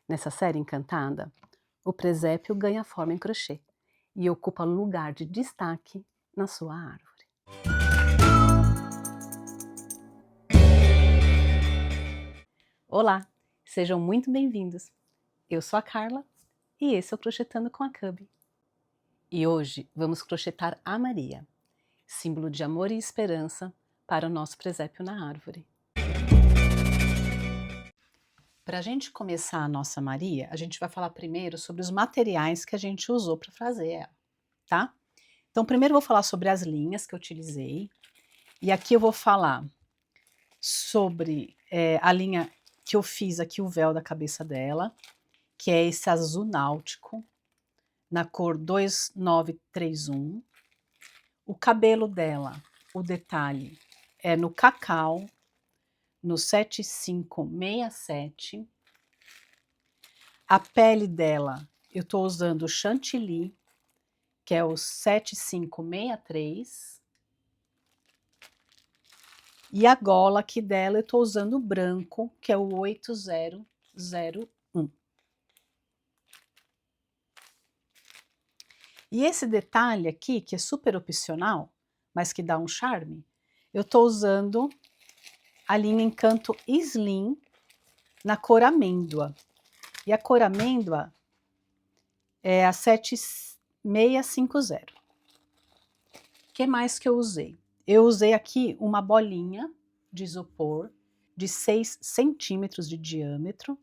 Nessa série encantada, o presépio ganha forma em crochê e ocupa lugar de destaque na sua árvore. Olá, sejam muito bem-vindos. Eu sou a Carla e esse é o Crochetando com a Cub. E hoje vamos crochetar a Maria, símbolo de amor e esperança para o nosso presépio na árvore. Para a gente começar a nossa Maria, a gente vai falar primeiro sobre os materiais que a gente usou para fazer ela, tá? Então, primeiro eu vou falar sobre as linhas que eu utilizei. E aqui eu vou falar sobre a linha que eu fiz aqui, o véu da cabeça dela, que é esse azul náutico, na cor 2931. O cabelo dela, o detalhe, é no cacau, no 7567. A pele dela, eu estou usando o chantilly, que é o 7563. E a gola aqui dela eu estou usando o branco, que é o 8001. E esse detalhe aqui, que é super opcional, mas que dá um charme, eu estou usando a linha Encanto Slim na cor amêndoa. E a cor amêndoa é a 7650. O que mais que eu usei? Eu usei aqui uma bolinha de isopor de 6 centímetros de diâmetro.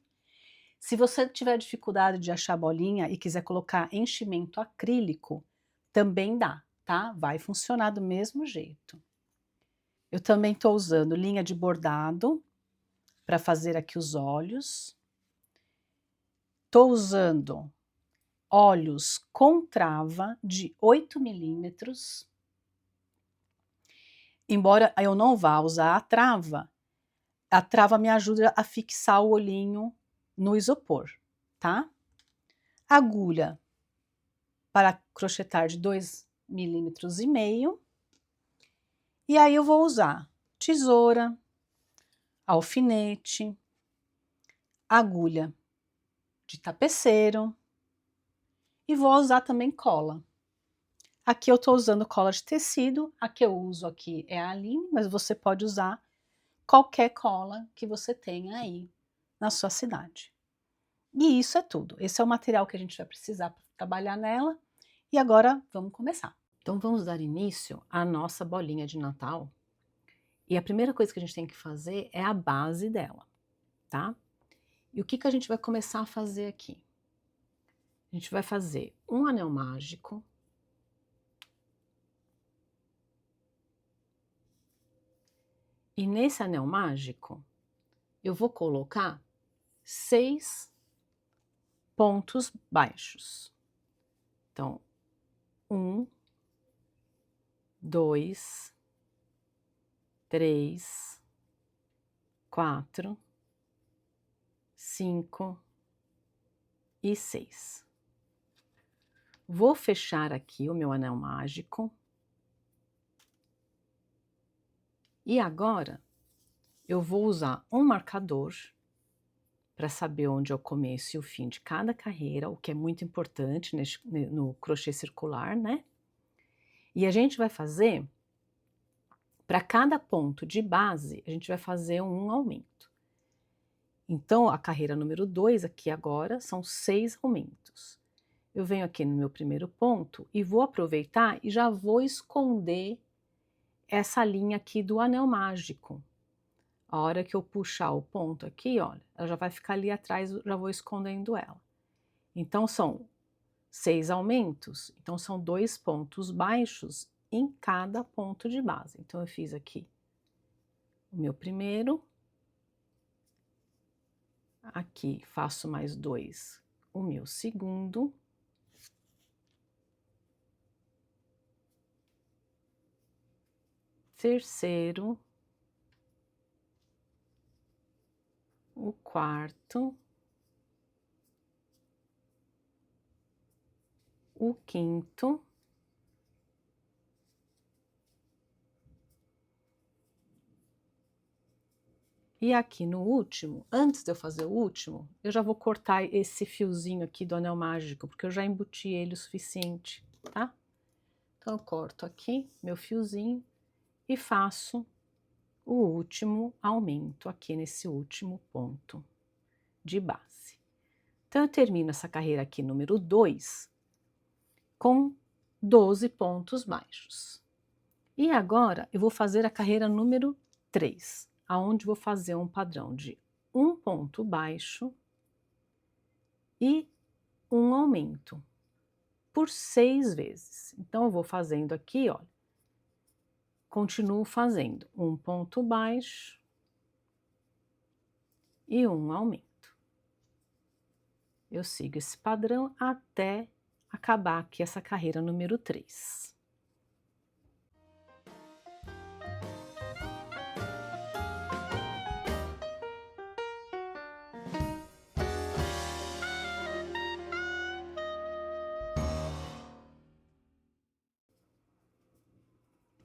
Se você tiver dificuldade de achar bolinha e quiser colocar enchimento acrílico, também dá, tá? Vai funcionar do mesmo jeito. Eu também estou usando linha de bordado para fazer aqui os olhos. Estou usando olhos com trava de 8 milímetros. Embora eu não vá usar a trava me ajuda a fixar o olhinho no isopor, tá? Agulha para crochetar de 2,5 milímetros. E aí eu vou usar tesoura, alfinete, agulha de tapeceiro e vou usar também cola. Aqui eu estou usando cola de tecido, a que eu uso aqui é a Aline, mas você pode usar qualquer cola que você tenha aí na sua cidade. E isso é tudo. Esse é o material que a gente vai precisar para trabalhar nela. E agora vamos começar. Então vamos dar início à nossa bolinha de Natal. E a primeira coisa que a gente tem que fazer é a base dela, tá? E o que a gente vai começar a fazer aqui? A gente vai fazer um anel mágico. E nesse anel mágico, eu vou colocar 6 pontos baixos. Então, 1, 2, 3, 4, 5 e 6. Vou fechar aqui o meu anel mágico. E agora, eu vou usar um marcador para saber onde é o começo e o fim de cada carreira, o que é muito importante no crochê circular, né? E a gente vai fazer, para cada ponto de base, a gente vai fazer um aumento. Então, a carreira número 2 aqui agora são 6 aumentos. Eu venho aqui no meu primeiro ponto e vou aproveitar e já vou esconder essa linha aqui do anel mágico. A hora que eu puxar o ponto aqui, olha, ela já vai ficar ali atrás, já vou escondendo ela. Então, são 6 aumentos, então são 2 pontos baixos em cada ponto de base. Então, eu fiz aqui o meu primeiro, aqui faço mais 2, o meu segundo, terceiro, o quarto, o quinto, E aqui no último, antes de eu fazer o último, eu já vou cortar esse fiozinho aqui do anel mágico, porque eu já embuti ele o suficiente, tá? Então eu corto aqui meu fiozinho e faço o último aumento aqui nesse último ponto de base. Então eu termino essa carreira aqui número 2 com 12 pontos baixos. E agora eu vou fazer a carreira número 3, aonde vou fazer um padrão de um ponto baixo e um aumento por 6 vezes. Então eu vou fazendo aqui, olha, continuo fazendo um ponto baixo e um aumento. Eu sigo esse padrão até acabar aqui essa carreira número 3.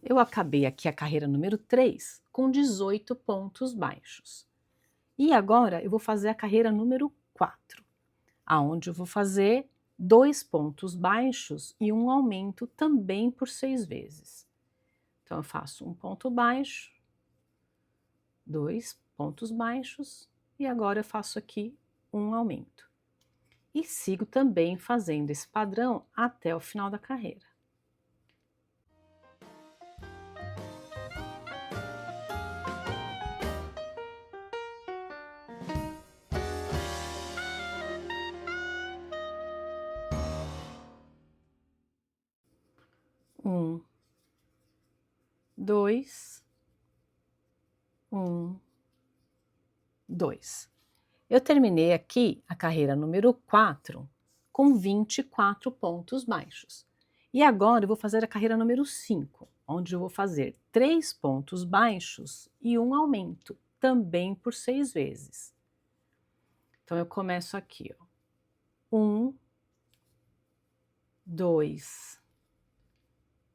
Eu acabei aqui a carreira número 3 com 18 pontos baixos. E agora eu vou fazer a carreira número 4, aonde eu vou fazer 2 pontos baixos e um aumento também por 6 vezes. Então eu faço um ponto baixo, 2 pontos baixos e agora eu faço aqui um aumento. E sigo também fazendo esse padrão até o final da carreira. Um, 2, 1, 2. Eu terminei aqui a carreira número 4 com 24 pontos baixos. E agora eu vou fazer a carreira número 5, onde eu vou fazer 3 pontos baixos e um aumento, também por 6 vezes. Então eu começo aqui, ó. 1, 2,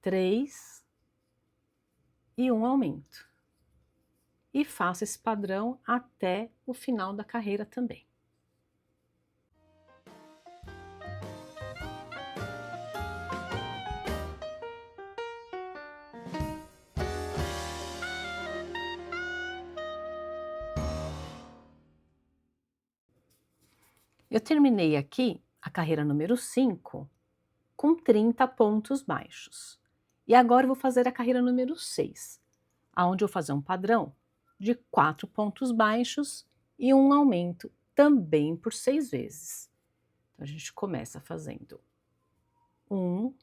3 e um aumento. E faço esse padrão até o final da carreira também. Eu terminei aqui a carreira número 5 com 30 pontos baixos. E agora eu vou fazer a carreira número 6, aonde eu vou fazer um padrão de 4 pontos baixos e um aumento também por 6 vezes. Então a gente começa fazendo 1,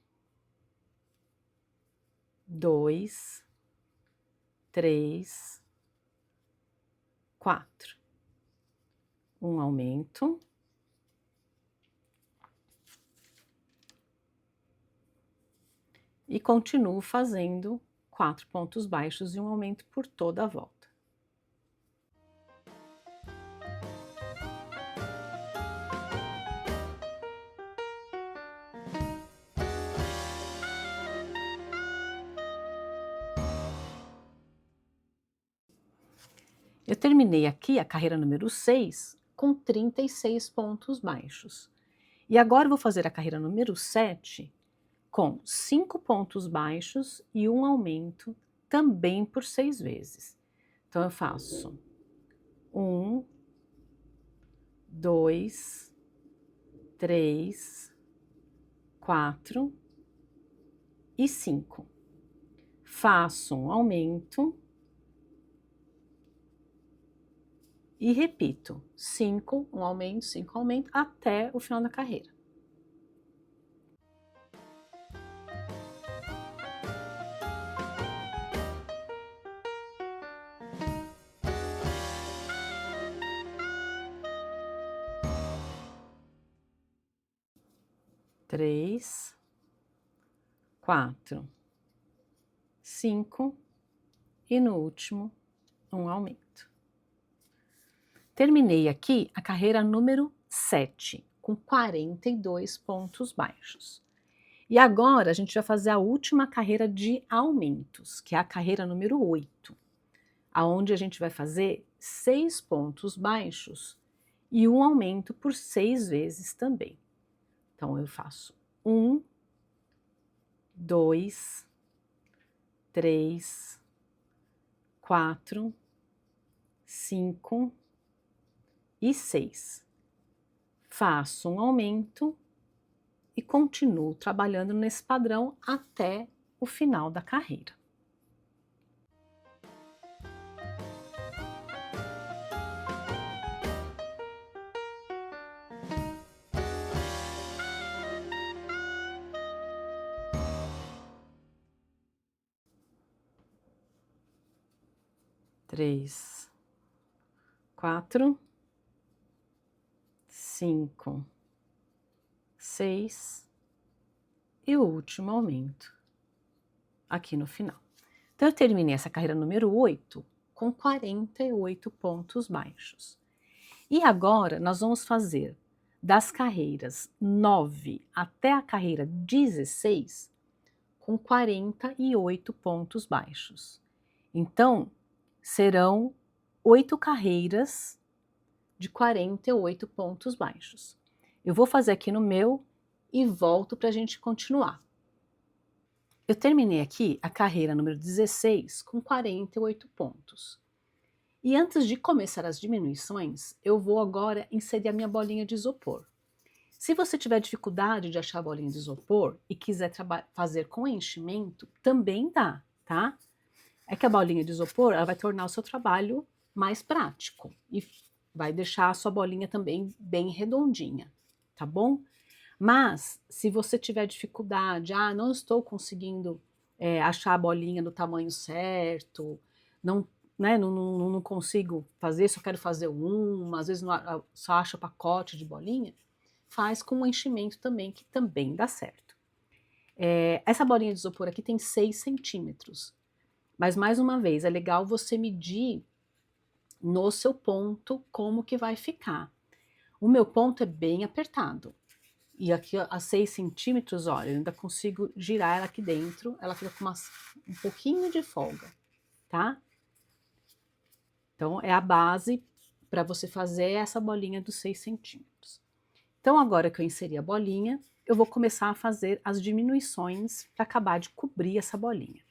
2, 3, 4. Um aumento. E continuo fazendo 4 pontos baixos e um aumento por toda a volta. Eu terminei aqui a carreira número 6 com 36 pontos baixos. E agora eu vou fazer a carreira número 7 com 5 pontos baixos e um aumento também por 6 vezes. Então eu faço 1, 2, 3, 4 e 5. Faço um aumento e repito 5, um aumento, 5 aumento até o final da carreira. Três, 4, 5 e no último um aumento. Terminei aqui a carreira número 7 com 42 pontos baixos. E agora a gente vai fazer a última carreira de aumentos, que é a carreira número 8, aonde a gente vai fazer 6 pontos baixos e um aumento por 6 vezes também. Então, eu faço 1, 2, 3, 4, 5 e 6. Faço um aumento e continuo trabalhando nesse padrão até o final da carreira. Três, 4, 5, 6 e o último aumento aqui no final. Então, eu terminei essa carreira número 8 com 48 pontos baixos. E agora nós vamos fazer das carreiras 9 até a carreira 16 com 48 pontos baixos. Então, serão 8 carreiras de 48 pontos baixos. Eu vou fazer aqui no meu e volto para a gente continuar. Eu terminei aqui a carreira número 16 com 48 pontos. E antes de começar as diminuições, eu vou agora inserir a minha bolinha de isopor. Se você tiver dificuldade de achar a bolinha de isopor e quiser fazer com enchimento, também dá, tá? É que a bolinha de isopor ela vai tornar o seu trabalho mais prático e vai deixar a sua bolinha também bem redondinha, tá bom? Mas, se você tiver dificuldade, não estou conseguindo achar a bolinha do tamanho certo, não, né, não consigo fazer, só quero fazer uma, às vezes só acho o pacote de bolinha, faz com um enchimento também, que também dá certo. Essa bolinha de isopor aqui tem 6 centímetros, mas mais uma vez, é legal você medir no seu ponto como que vai ficar. O meu ponto é bem apertado. E aqui a 6 centímetros, olha, eu ainda consigo girar ela aqui dentro, ela fica com um pouquinho de folga, tá? Então, é a base para você fazer essa bolinha dos 6 centímetros. Então, agora que eu inseri a bolinha, eu vou começar a fazer as diminuições para acabar de cobrir essa bolinha.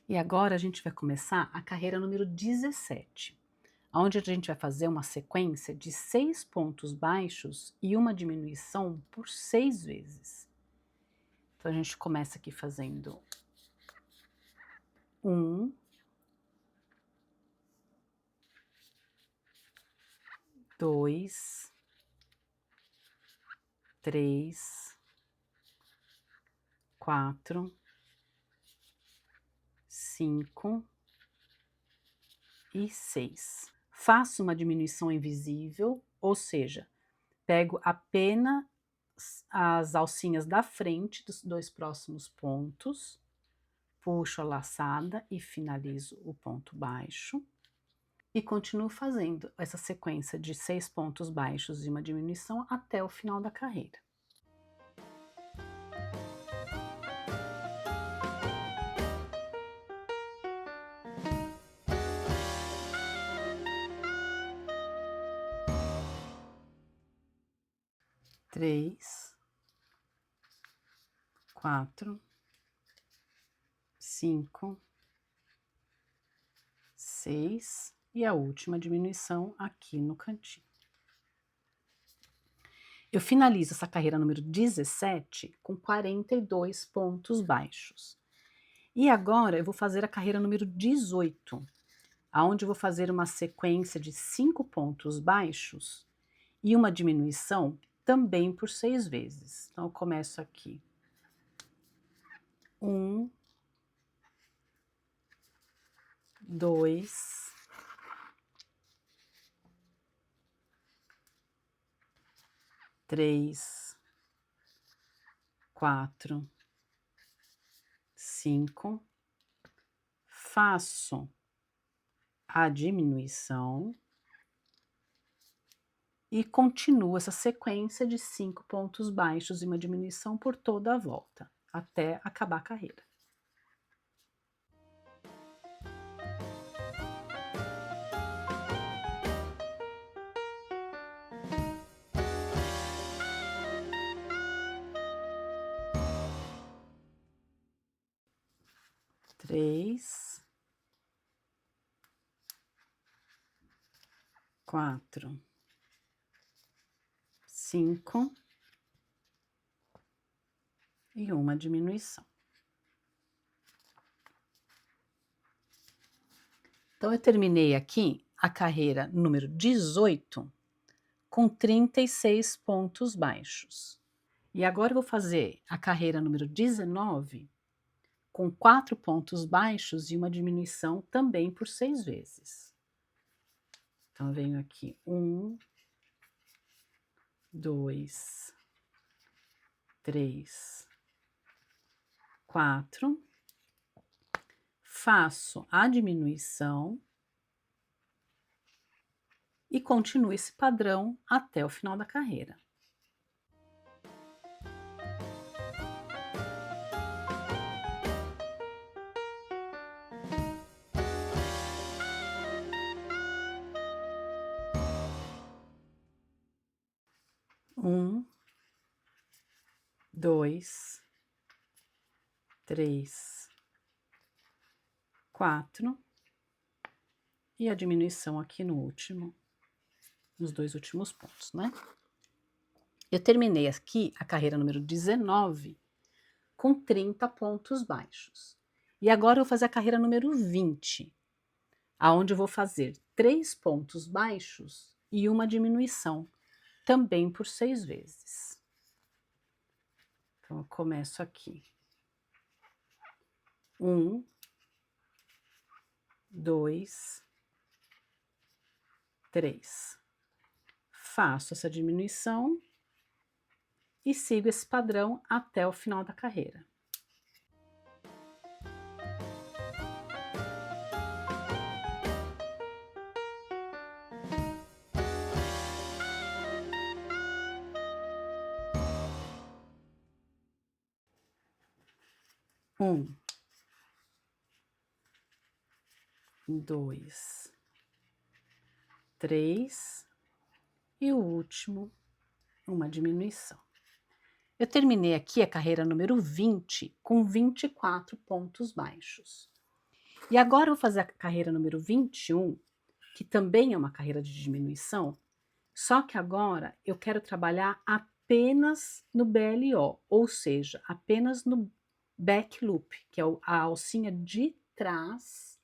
E agora a gente vai começar a carreira número 17. Onde a gente vai fazer uma sequência de 6 pontos baixos e uma diminuição por 6 vezes. Então, a gente começa aqui fazendo 1, 2, 3, 4, 5 e 6. Faço uma diminuição invisível, ou seja, pego apenas as alcinhas da frente dos 2 próximos pontos, puxo a laçada e finalizo o ponto baixo. E continuo fazendo essa sequência de 6 pontos baixos e uma diminuição até o final da carreira. Três, 4, 5, 6 e a última diminuição aqui no cantinho. Eu finalizo essa carreira número 17 com 42 pontos baixos. E agora eu vou fazer a carreira número 18, aonde eu vou fazer uma sequência de 5 pontos baixos e uma diminuição também por 6 vezes. Então, eu começo aqui. 1, 2, 3, 4, 5, faço a diminuição e continuo essa sequência de 5 pontos baixos e uma diminuição por toda a volta, até acabar a carreira. 3, 4, 5 e uma diminuição. Então, eu terminei aqui a carreira número 18 com 36 pontos baixos. E agora eu vou fazer a carreira número 19 com 4 pontos baixos e uma diminuição também por 6 vezes. Então, eu venho aqui 1, 2, 3, 4, faço a diminuição e continuo esse padrão até o final da carreira. Um, 2, 3, 4 e a diminuição aqui no último, nos 2 últimos pontos, né? Eu terminei aqui a carreira número 19 com 30 pontos baixos. E agora eu vou fazer a carreira número 20, aonde eu vou fazer 3 pontos baixos e uma diminuição, também por 6 vezes. Então, eu começo aqui. 1, 2, 3. Faço essa diminuição e sigo esse padrão até o final da carreira. Um, 2, 3 e o último, uma diminuição. Eu terminei aqui a carreira número 20 com 24 pontos baixos. E agora eu vou fazer a carreira número 21, que também é uma carreira de diminuição, só que agora eu quero trabalhar apenas no BLO, ou seja, apenas no back loop, que é a alcinha de trás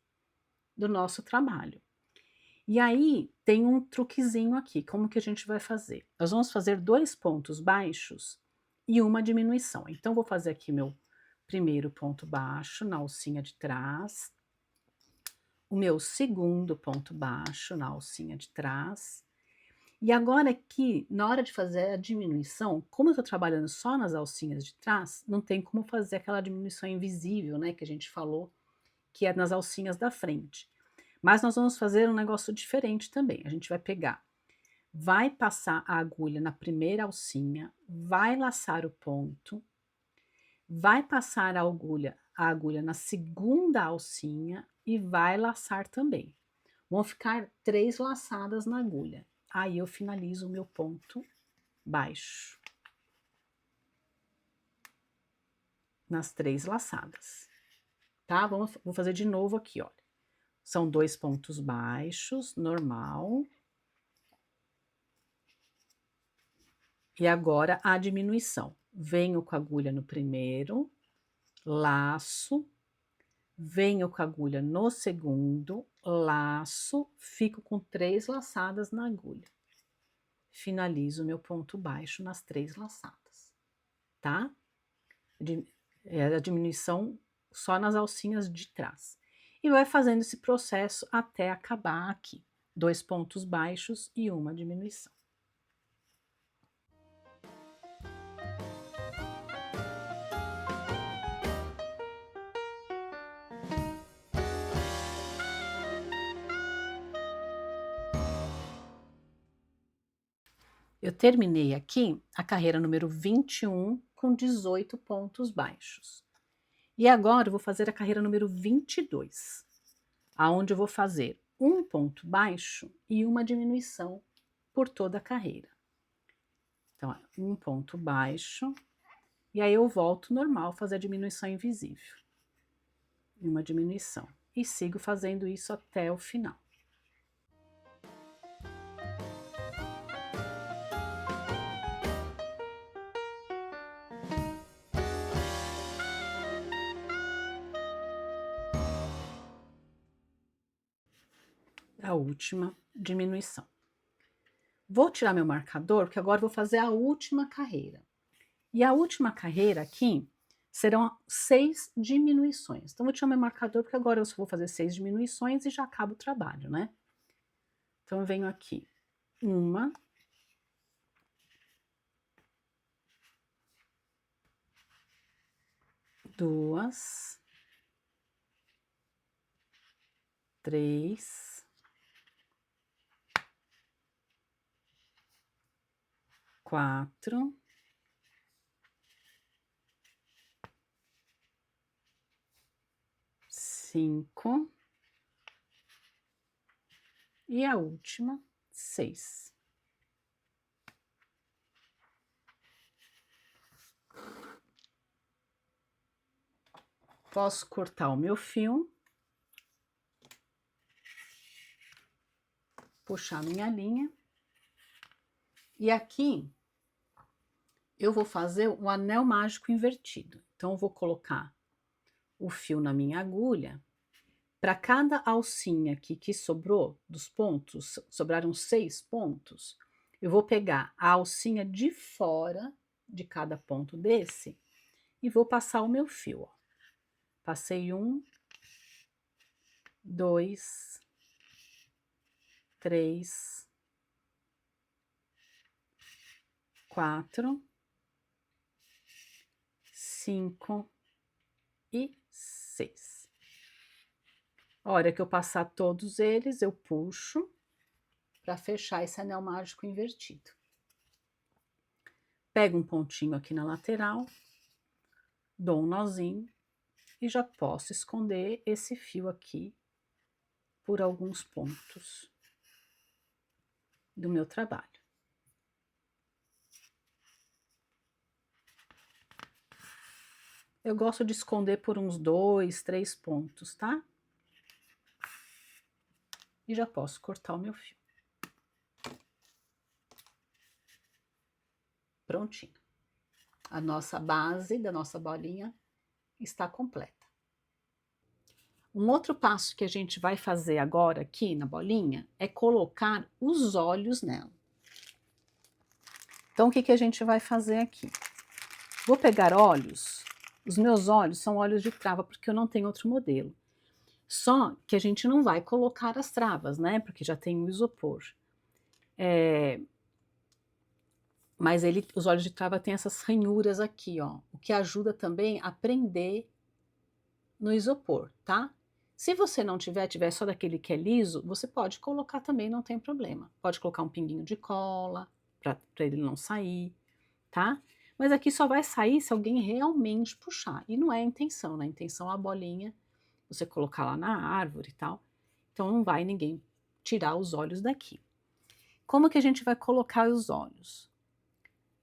do nosso trabalho. E aí tem um truquezinho aqui, como que a gente vai fazer? Nós vamos fazer 2 pontos baixos e uma diminuição. Então, vou fazer aqui meu primeiro ponto baixo na alcinha de trás, o meu segundo ponto baixo na alcinha de trás. E agora aqui, na hora de fazer a diminuição, como eu estou trabalhando só nas alcinhas de trás, não tem como fazer aquela diminuição invisível, né, que a gente falou, que é nas alcinhas da frente. Mas nós vamos fazer um negócio diferente também. A gente vai pegar, vai passar a agulha na primeira alcinha, vai laçar o ponto, vai passar a agulha na segunda alcinha e vai laçar também. Vão ficar 3 laçadas na agulha. Aí eu finalizo o meu ponto baixo nas 3 laçadas, tá? Vou fazer de novo aqui, olha. São 2 pontos baixos, normal. E agora a diminuição. Venho com a agulha no primeiro, laço, venho com a agulha no segundo, laço, fico com 3 laçadas na agulha. Finalizo meu ponto baixo nas 3 laçadas, tá? A diminuição só nas alcinhas de trás. E vai fazendo esse processo até acabar aqui. 2 pontos baixos e uma diminuição. Eu terminei aqui a carreira número 21 com 18 pontos baixos. E agora eu vou fazer a carreira número 22, aonde eu vou fazer um ponto baixo e uma diminuição por toda a carreira. Então, um ponto baixo, e aí eu volto normal fazer a diminuição invisível. e uma diminuição. E sigo fazendo isso até o final. A última diminuição. Vou tirar meu marcador, porque agora vou fazer a última carreira. E a última carreira aqui serão 6 diminuições. Então, vou tirar meu marcador, porque agora eu só vou fazer 6 diminuições e já acaba o trabalho, né? Então, eu venho aqui. 1, 2, 3, 4, 5 e a última, 6. Posso cortar o meu fio, puxar minha linha, e aqui eu vou fazer o anel mágico invertido. Então, eu vou colocar o fio na minha agulha. Para cada alcinha aqui que sobrou dos pontos, sobraram 6 pontos, eu vou pegar a alcinha de fora de cada ponto desse e vou passar o meu fio. Ó. Passei 1, 2, 3, 4, 5 e 6. A hora que eu passar todos eles, eu puxo para fechar esse anel mágico invertido. Pego um pontinho aqui na lateral, dou um nozinho e já posso esconder esse fio aqui por alguns pontos do meu trabalho. Eu gosto de esconder por uns 2, 3 pontos, tá? E já posso cortar o meu fio. Prontinho. A nossa base da nossa bolinha está completa. Um outro passo que a gente vai fazer agora aqui na bolinha é colocar os olhos nela. Então, o que a gente vai fazer aqui? Vou pegar olhos, os meus olhos são olhos de trava, porque eu não tenho outro modelo. Só que a gente não vai colocar as travas, né? Porque já tem o isopor. Mas os olhos de trava têm essas ranhuras aqui, ó. O que ajuda também a prender no isopor, tá? Se você não tiver só daquele que é liso, você pode colocar também, não tem problema. Pode colocar um pinguinho de cola, para ele não sair, tá? Mas aqui só vai sair se alguém realmente puxar. E não é a intenção, né? A intenção é a bolinha, você colocar lá na árvore e tal. Então não vai ninguém tirar os olhos daqui. Como que a gente vai colocar os olhos?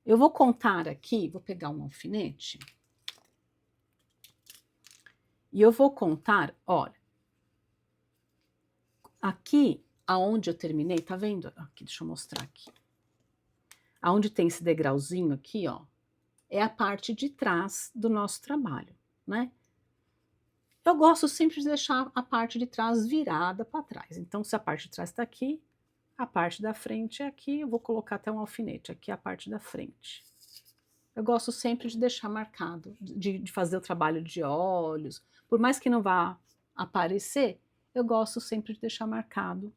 Eu vou contar aqui, vou pegar um alfinete. E eu vou contar, olha. Aqui, aonde eu terminei, tá vendo? Aqui, deixa eu mostrar aqui. Aonde tem esse degrauzinho aqui, ó, é a parte de trás do nosso trabalho, né? Eu gosto sempre de deixar a parte de trás virada para trás. Então, se a parte de trás está aqui, a parte da frente é aqui, eu vou colocar até um alfinete, aqui é a parte da frente. Eu gosto sempre de deixar marcado, de fazer o trabalho de olhos, por mais que não vá aparecer, eu gosto sempre de deixar marcado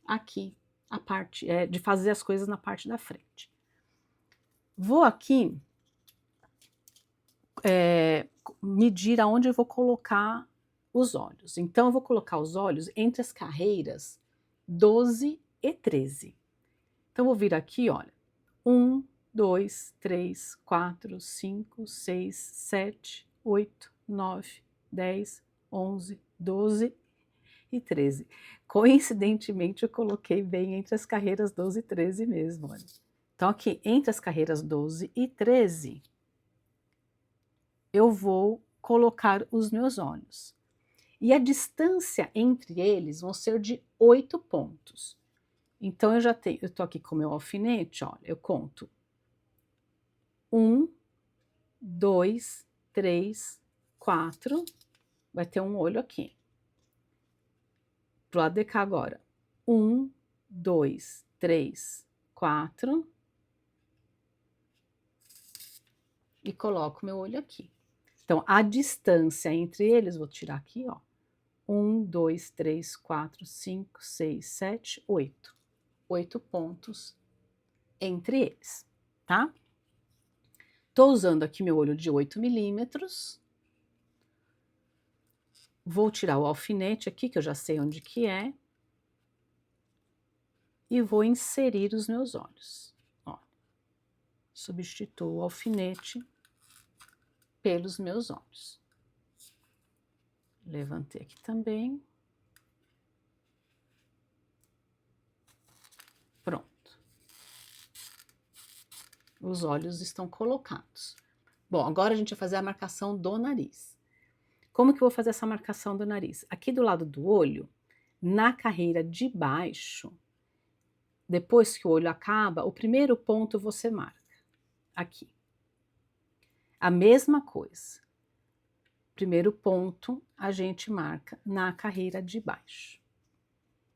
aqui a parte, de fazer as coisas na parte da frente. Vou aqui medir aonde eu vou colocar os olhos. Então, eu vou colocar os olhos entre as carreiras 12 e 13. Então, eu vou vir aqui, olha, 1, 2, 3, 4, 5, 6, 7, 8, 9, 10, 11, 12 e 13. Coincidentemente, eu coloquei bem entre as carreiras 12 e 13 mesmo, olha. Então, aqui, entre as carreiras 12 e 13, eu vou colocar os meus olhos. E a distância entre eles vão ser de 8 pontos. Então, eu tô aqui com o meu alfinete, olha, eu conto 1, 2, 3, 4, vai ter um olho aqui. Pro lado de cá agora. 1, 2, 3, 4. E coloco meu olho aqui. Então, a distância entre eles, vou tirar aqui, ó. 1, 2, 3, 4, 5, 6, 7, 8. 8 pontos entre eles, tá? Tô usando aqui meu olho de 8 milímetros. Vou tirar o alfinete aqui, que eu já sei onde que é. E vou inserir os meus olhos. Ó, substituo o alfinete pelos meus olhos. Levantei aqui também. Pronto. Os olhos estão colocados. Bom, agora a gente vai fazer a marcação do nariz. Como que eu vou fazer essa marcação do nariz? Aqui do lado do olho, na carreira de baixo, depois que o olho acaba, o primeiro ponto você marca. Aqui. A mesma coisa. Primeiro ponto a gente marca na carreira de baixo.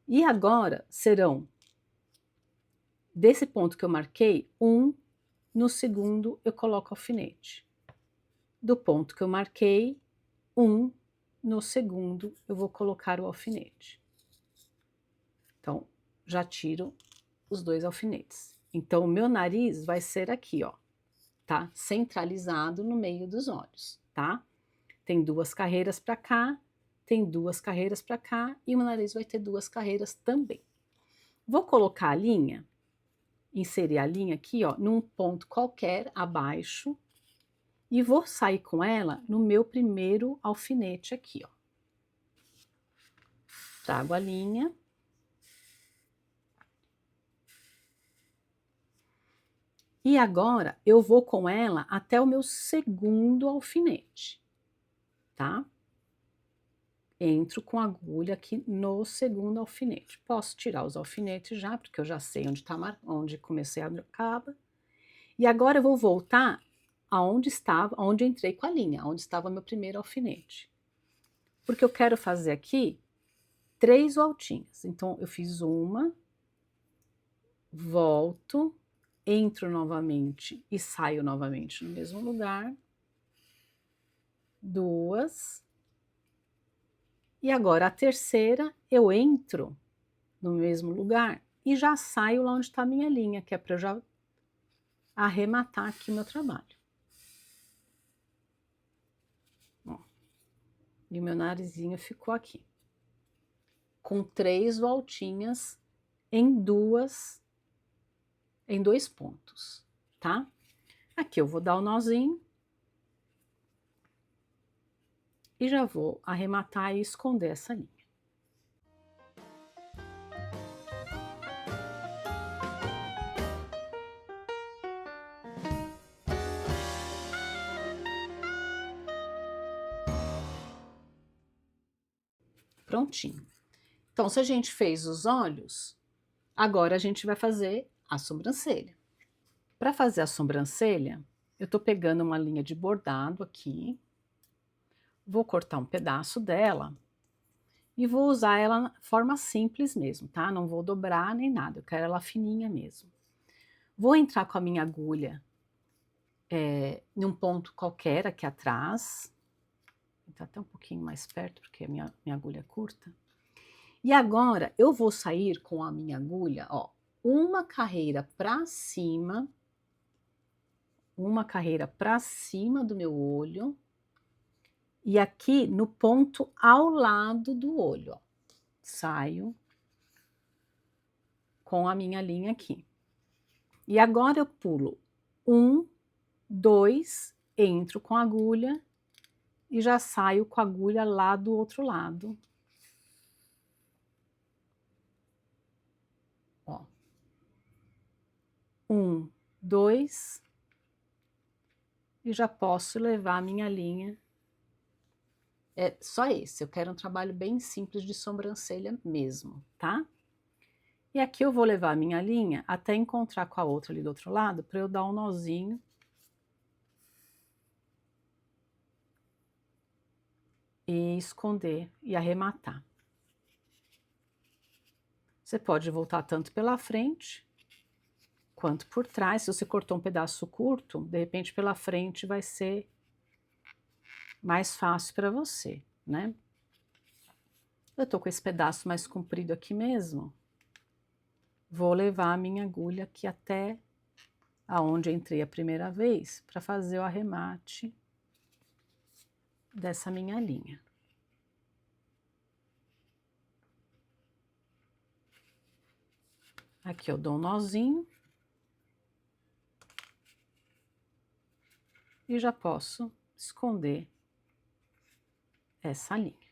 E agora serão, desse ponto que eu marquei, no segundo eu coloco alfinete. Do ponto que eu marquei, no segundo eu vou colocar o alfinete. Então, já tiro os 2 alfinetes. Então, o meu nariz vai ser aqui, ó, tá? Centralizado no meio dos olhos, tá? Tem 2 carreiras para cá, tem 2 carreiras para cá e o meu nariz vai ter 2 carreiras também. Vou colocar a linha, inserir a linha aqui, ó, num ponto qualquer abaixo e vou sair com ela no meu primeiro alfinete aqui, ó. Trago a linha. E agora eu vou com ela até o meu segundo alfinete, tá? Entro com a agulha aqui no segundo alfinete. Posso tirar os alfinetes já, porque eu já sei onde comecei a acaba. E agora eu vou voltar onde eu entrei com a linha, onde estava meu primeiro alfinete. Porque eu quero fazer aqui 3 voltinhas. Então, eu fiz uma, volto, entro novamente e saio novamente no mesmo lugar. 2. E agora a terceira, eu entro no mesmo lugar e já saio lá onde está a minha linha, que é para eu já arrematar aqui o meu trabalho. Ó, e o meu narizinho ficou aqui. Com 3 voltinhas em 2 pontos, tá? Aqui eu vou dar o nozinho. E já vou arrematar e esconder essa linha. Prontinho. Então, se a gente fez os olhos, agora a gente vai fazer a sobrancelha. Para fazer a sobrancelha, eu tô pegando uma linha de bordado aqui, vou cortar um pedaço dela e vou usar ela na forma simples mesmo, tá? Não vou dobrar nem nada, eu quero ela fininha mesmo. Vou entrar com a minha agulha num ponto qualquer aqui atrás, tá até um pouquinho mais perto porque a minha agulha é curta. E agora eu vou sair com a minha agulha, ó, uma carreira para cima do meu olho e aqui no ponto ao lado do olho, ó. Saio com a minha linha aqui. E agora eu pulo 1, 2, entro com a agulha e já saio com a agulha lá do outro lado. Ó. 1, 2, e já posso levar a minha linha é só esse, eu quero um trabalho bem simples de sobrancelha mesmo, tá? E aqui eu vou levar a minha linha até encontrar com a outra ali do outro lado, para eu dar um nozinho. E esconder e arrematar. Você pode voltar tanto pela frente, quanto por trás. Se você cortou um pedaço curto, de repente pela frente vai ser mais fácil para você, né? Eu tô com esse pedaço mais comprido aqui mesmo. Vou levar a minha agulha aqui até aonde eu entrei a primeira vez, para fazer o arremate dessa minha linha. Aqui eu dou um nozinho. E já posso esconder essa linha.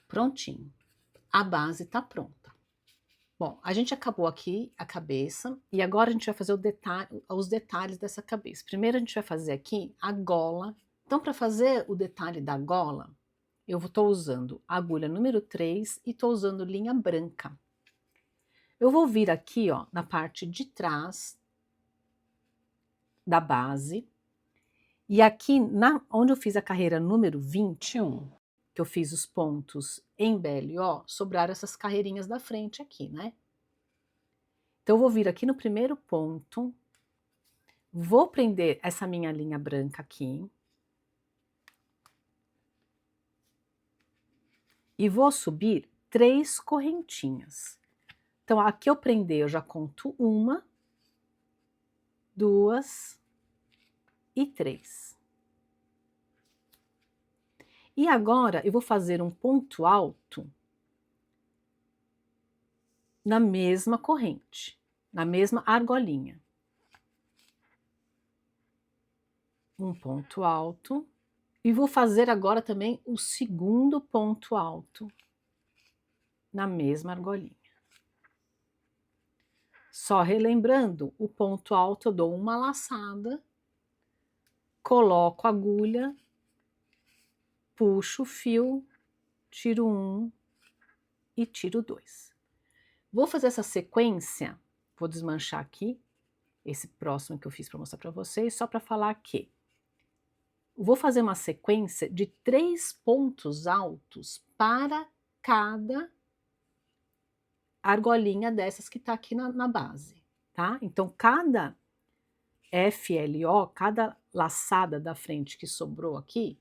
Prontinho. A base tá pronta. Bom, a gente acabou aqui a cabeça e agora a gente vai fazer os detalhes dessa cabeça. Primeiro a gente vai fazer aqui a gola. Então, para fazer o detalhe da gola, eu estou usando a agulha número 3 e estou usando linha branca. Eu vou vir aqui, ó, na parte de trás da base, e aqui onde eu fiz a carreira número 21, que eu fiz os pontos em BLO, sobraram essas carreirinhas da frente aqui, né? Então, eu vou vir aqui no primeiro ponto, vou prender essa minha linha branca aqui, e vou subir 3 correntinhas. Então, aqui eu prender, eu já conto 1, 2 e 3. E agora eu vou fazer um ponto alto na mesma corrente, na mesma argolinha. Um ponto alto. E vou fazer agora também o segundo ponto alto na mesma argolinha. Só relembrando, o ponto alto eu dou uma laçada, coloco a agulha, puxo o fio, tiro 1 e tiro 2. Vou fazer essa sequência, vou desmanchar aqui, esse próximo que eu fiz para mostrar para vocês, só para falar que vou fazer uma sequência de 3 pontos altos para cada argolinha dessas que tá aqui na base, tá? Então, cada FLO, cada laçada da frente que sobrou aqui,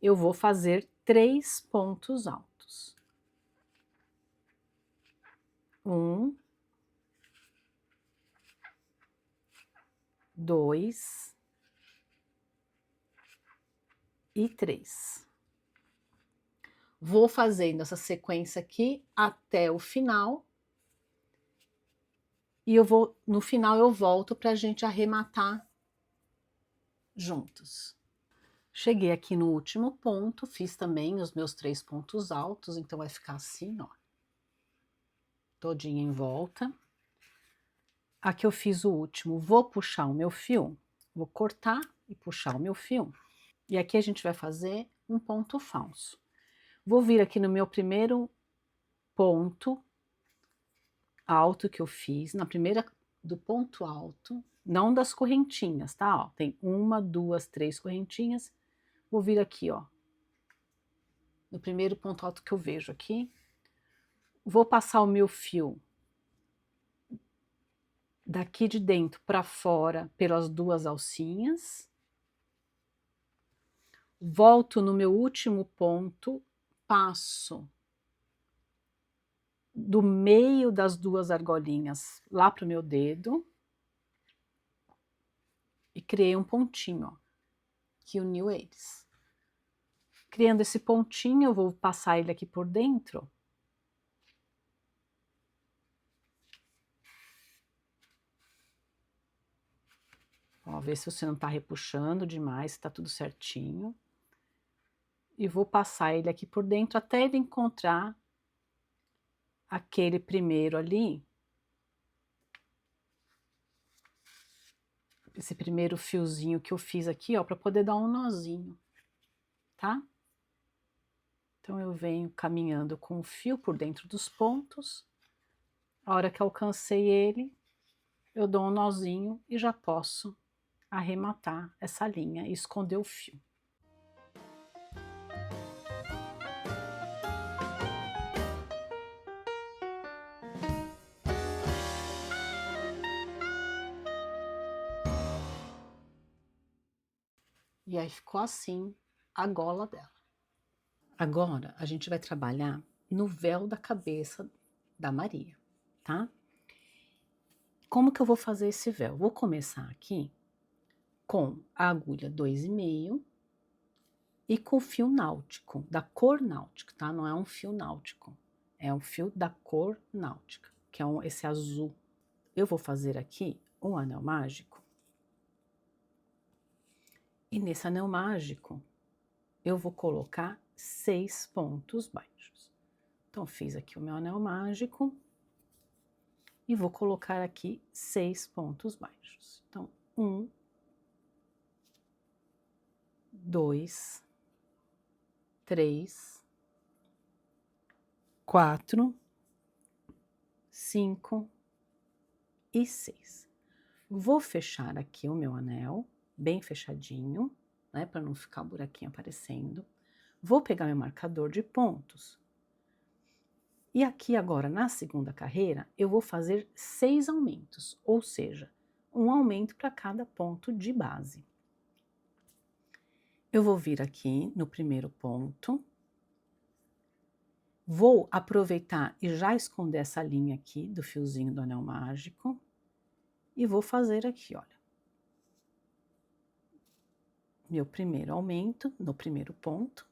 eu vou fazer 3 pontos altos. 1, 2 e 3. Vou fazendo essa sequência aqui até o final. E no final eu volto para a gente arrematar juntos. Cheguei aqui no último ponto, fiz também os meus 3 pontos altos, então vai ficar assim, ó. Todinha em volta. Aqui eu fiz o último, vou puxar o meu fio, vou cortar e puxar o meu fio. E aqui a gente vai fazer um ponto falso. Vou vir aqui no meu primeiro ponto alto que eu fiz, na primeira do ponto alto, não das correntinhas, tá? Ó, tem 1, 2, 3 correntinhas. Vou vir aqui, ó, no primeiro ponto alto que eu vejo aqui. Vou passar o meu fio daqui de dentro para fora pelas 2 alcinhas. Volto no meu último ponto, passo do meio das 2 argolinhas lá para o meu dedo e criei um pontinho, ó, que uniu eles. Criando esse pontinho, eu vou passar ele aqui por dentro. Ó, ver se você não tá repuxando demais, se tá tudo certinho. e vou passar ele aqui por dentro até ele encontrar aquele primeiro ali, esse primeiro fiozinho que eu fiz aqui, ó, para poder dar um nozinho, tá? Então eu venho caminhando com o fio por dentro dos pontos. A hora que alcancei ele, eu dou um nozinho e já posso arrematar essa linha e esconder o fio. E aí ficou assim a gola dela. Agora a gente vai trabalhar no véu da cabeça da Maria, tá? Como que eu vou fazer esse véu? Vou começar aqui com a agulha 2,5 e com o fio náutico, da cor náutica, tá? Não é um fio náutico, é um fio da cor náutica, que é esse azul. Eu vou fazer aqui um anel mágico. E nesse anel mágico, eu vou colocar 6 pontos baixos. Então, fiz aqui o meu anel mágico e vou colocar aqui 6 pontos baixos. Então, 1, 2, 3, 4, 5 e 6. Vou fechar aqui o meu anel, bem fechadinho, né, para não ficar o buraquinho aparecendo. Vou pegar meu marcador de pontos. E aqui agora, na segunda carreira, eu vou fazer 6 aumentos, ou seja, um aumento para cada ponto de base. Eu vou vir aqui no primeiro ponto, vou aproveitar e já esconder essa linha aqui do fiozinho do anel mágico e vou fazer aqui, olha, meu primeiro aumento no primeiro ponto.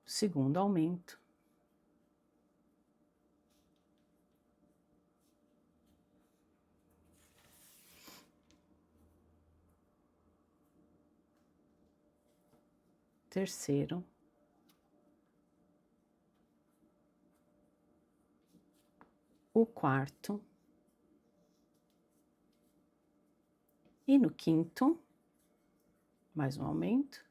Segundo aumento. Terceiro. O quarto. E no quinto, mais um aumento.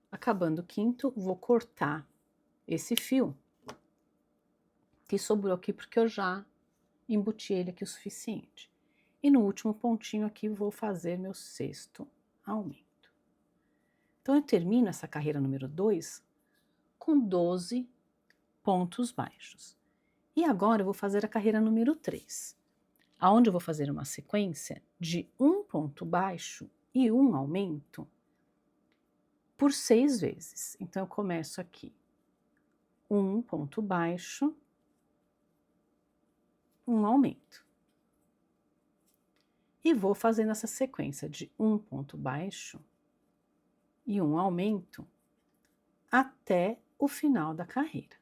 Acabando o quinto, vou cortar esse fio que sobrou aqui, porque eu já embuti ele aqui o suficiente. E no último pontinho aqui, vou fazer meu sexto aumento. Então, eu termino essa carreira número 2 com 12 pontos baixos. E agora eu vou fazer a carreira número 3, aonde eu vou fazer uma sequência de um ponto baixo e um aumento por 6 vezes. Então, eu começo aqui, um ponto baixo, um aumento. E vou fazendo essa sequência de um ponto baixo e um aumento até o final da carreira.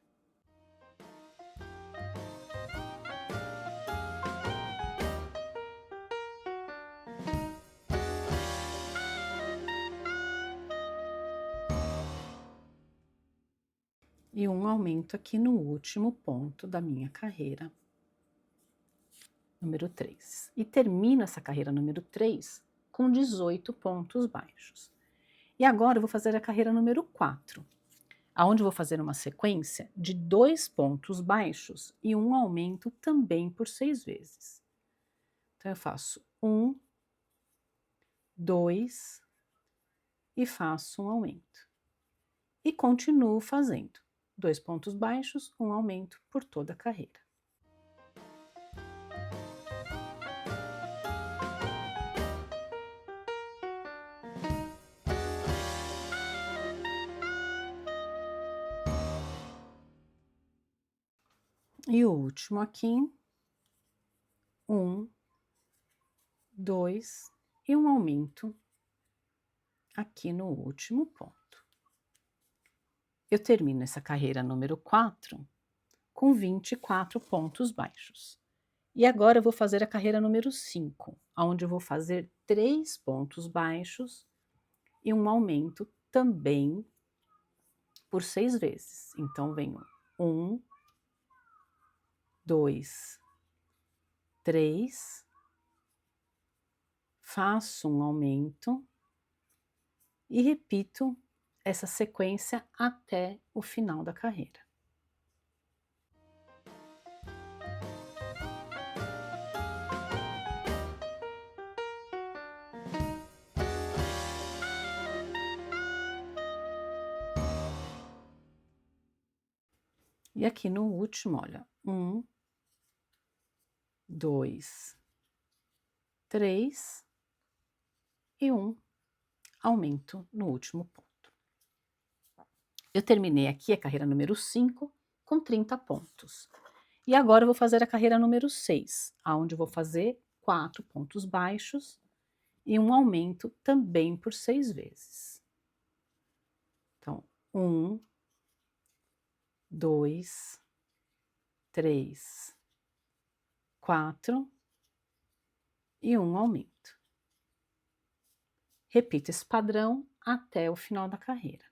E um aumento aqui no último ponto da minha carreira, número 3. E termino essa carreira número 3 com 18 pontos baixos. E agora eu vou fazer a carreira número 4, aonde eu vou fazer uma sequência de 2 pontos baixos e um aumento também por 6 vezes. Então, eu faço 1, 2 e faço um aumento. E continuo fazendo 2 pontos baixos, um aumento por toda a carreira. E o último aqui, 1, 2 e um aumento aqui no último ponto. Eu termino essa carreira número 4 com 24 pontos baixos. E agora eu vou fazer a carreira número 5, onde eu vou fazer 3 pontos baixos e um aumento também por 6 vezes. Então, venho 1, 2, 3, faço um aumento e repito essa sequência até o final da carreira. E aqui no último, olha, 1, 2, 3 e 1 aumento no último ponto. Eu terminei aqui a carreira número 5 com 30 pontos. E agora eu vou fazer a carreira número 6, aonde eu vou fazer 4 pontos baixos e um aumento também por 6 vezes. Então, 1, 2, 3, 4 e um aumento. Repita esse padrão até o final da carreira.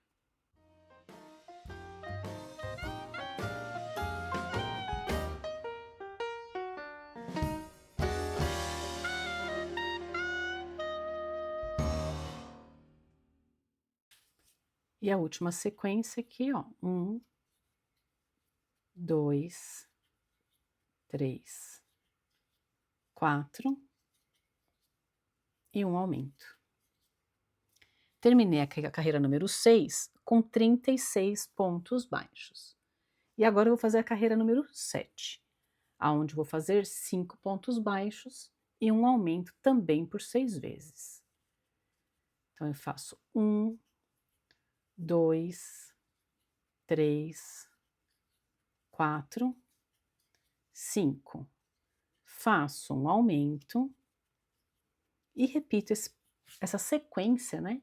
E a última sequência aqui, ó, 1, 2, 3, 4 e um aumento. Terminei a carreira número 6 com 36 pontos baixos. E agora eu vou fazer a carreira número 7, aonde vou fazer 5 pontos baixos e um aumento também por 6 vezes. Então, eu faço 1, 2, 3, 4, 5. Faço um aumento e repito essa sequência, né,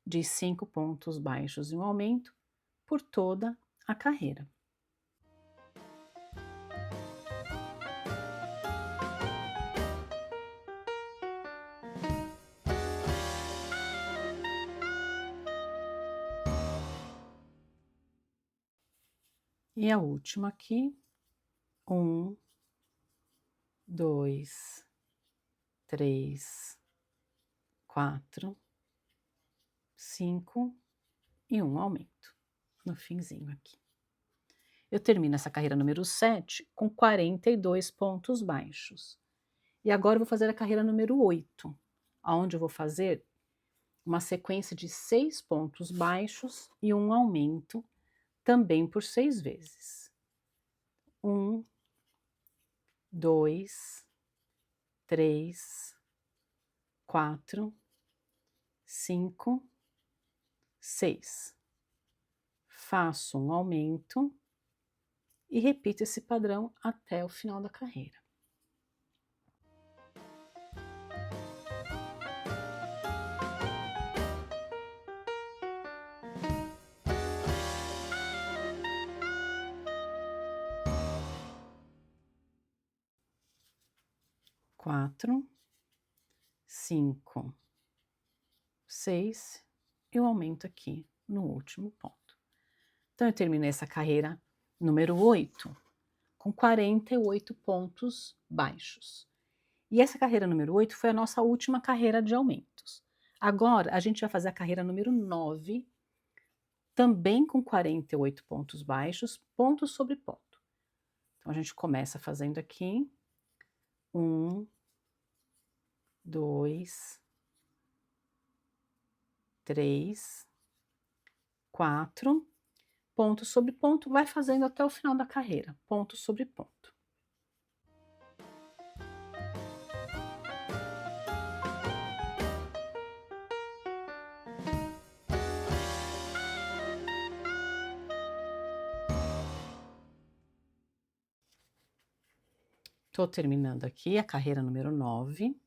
de 5 pontos baixos e um aumento por toda a carreira. E a última aqui, 1, 2, 3, 4, 5 e um aumento no finzinho aqui. Eu termino essa carreira número 7 com 42 pontos baixos. E agora eu vou fazer a carreira número 8, onde eu vou fazer uma sequência de 6 pontos baixos e um aumento também por 6 vezes. 1, 2, 3, 4, 5, 6. Faço um aumento e repito esse padrão até o final da carreira. Quatro, 5, 6 e eu aumento aqui no último ponto. Então, eu terminei essa carreira número 8 com 48 pontos baixos. E essa carreira número 8 foi a nossa última carreira de aumentos. Agora, a gente vai fazer a carreira número 9, também com 48 pontos baixos, ponto sobre ponto. Então, a gente começa fazendo aqui 1, 2, 3, 4, ponto sobre ponto, vai fazendo até o final da carreira, ponto sobre ponto. Tô terminando aqui a carreira número 9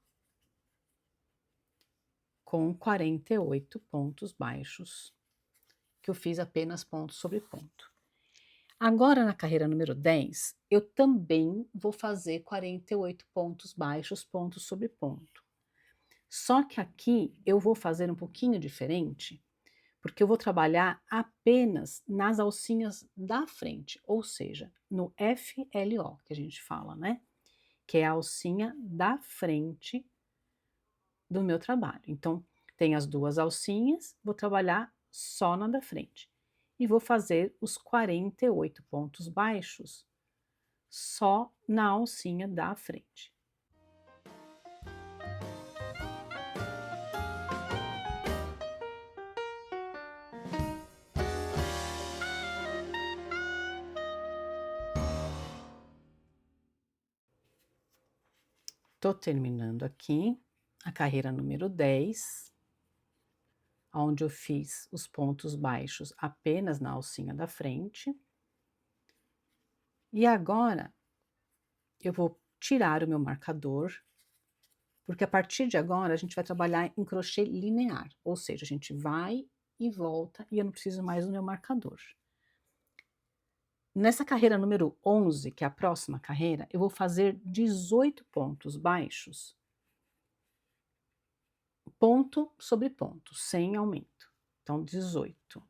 com 48 pontos baixos, que eu fiz apenas ponto sobre ponto. Agora na carreira número 10, eu também vou fazer 48 pontos baixos, ponto sobre ponto. Só que aqui eu vou fazer um pouquinho diferente, porque eu vou trabalhar apenas nas alcinhas da frente, ou seja, no FLO, que a gente fala, né? Que é a alcinha da frente do meu trabalho. Então, tem as duas alcinhas, vou trabalhar só na da frente. E vou fazer os 48 pontos baixos só na alcinha da frente. Tô terminando aqui a carreira número 10, onde eu fiz os pontos baixos apenas na alcinha da frente. E agora eu vou tirar o meu marcador, porque a partir de agora a gente vai trabalhar em crochê linear, ou seja, a gente vai e volta e eu não preciso mais do meu marcador. Nessa carreira número 11, que é a próxima carreira, eu vou fazer 18 pontos baixos, ponto sobre ponto, sem aumento. Então, 18.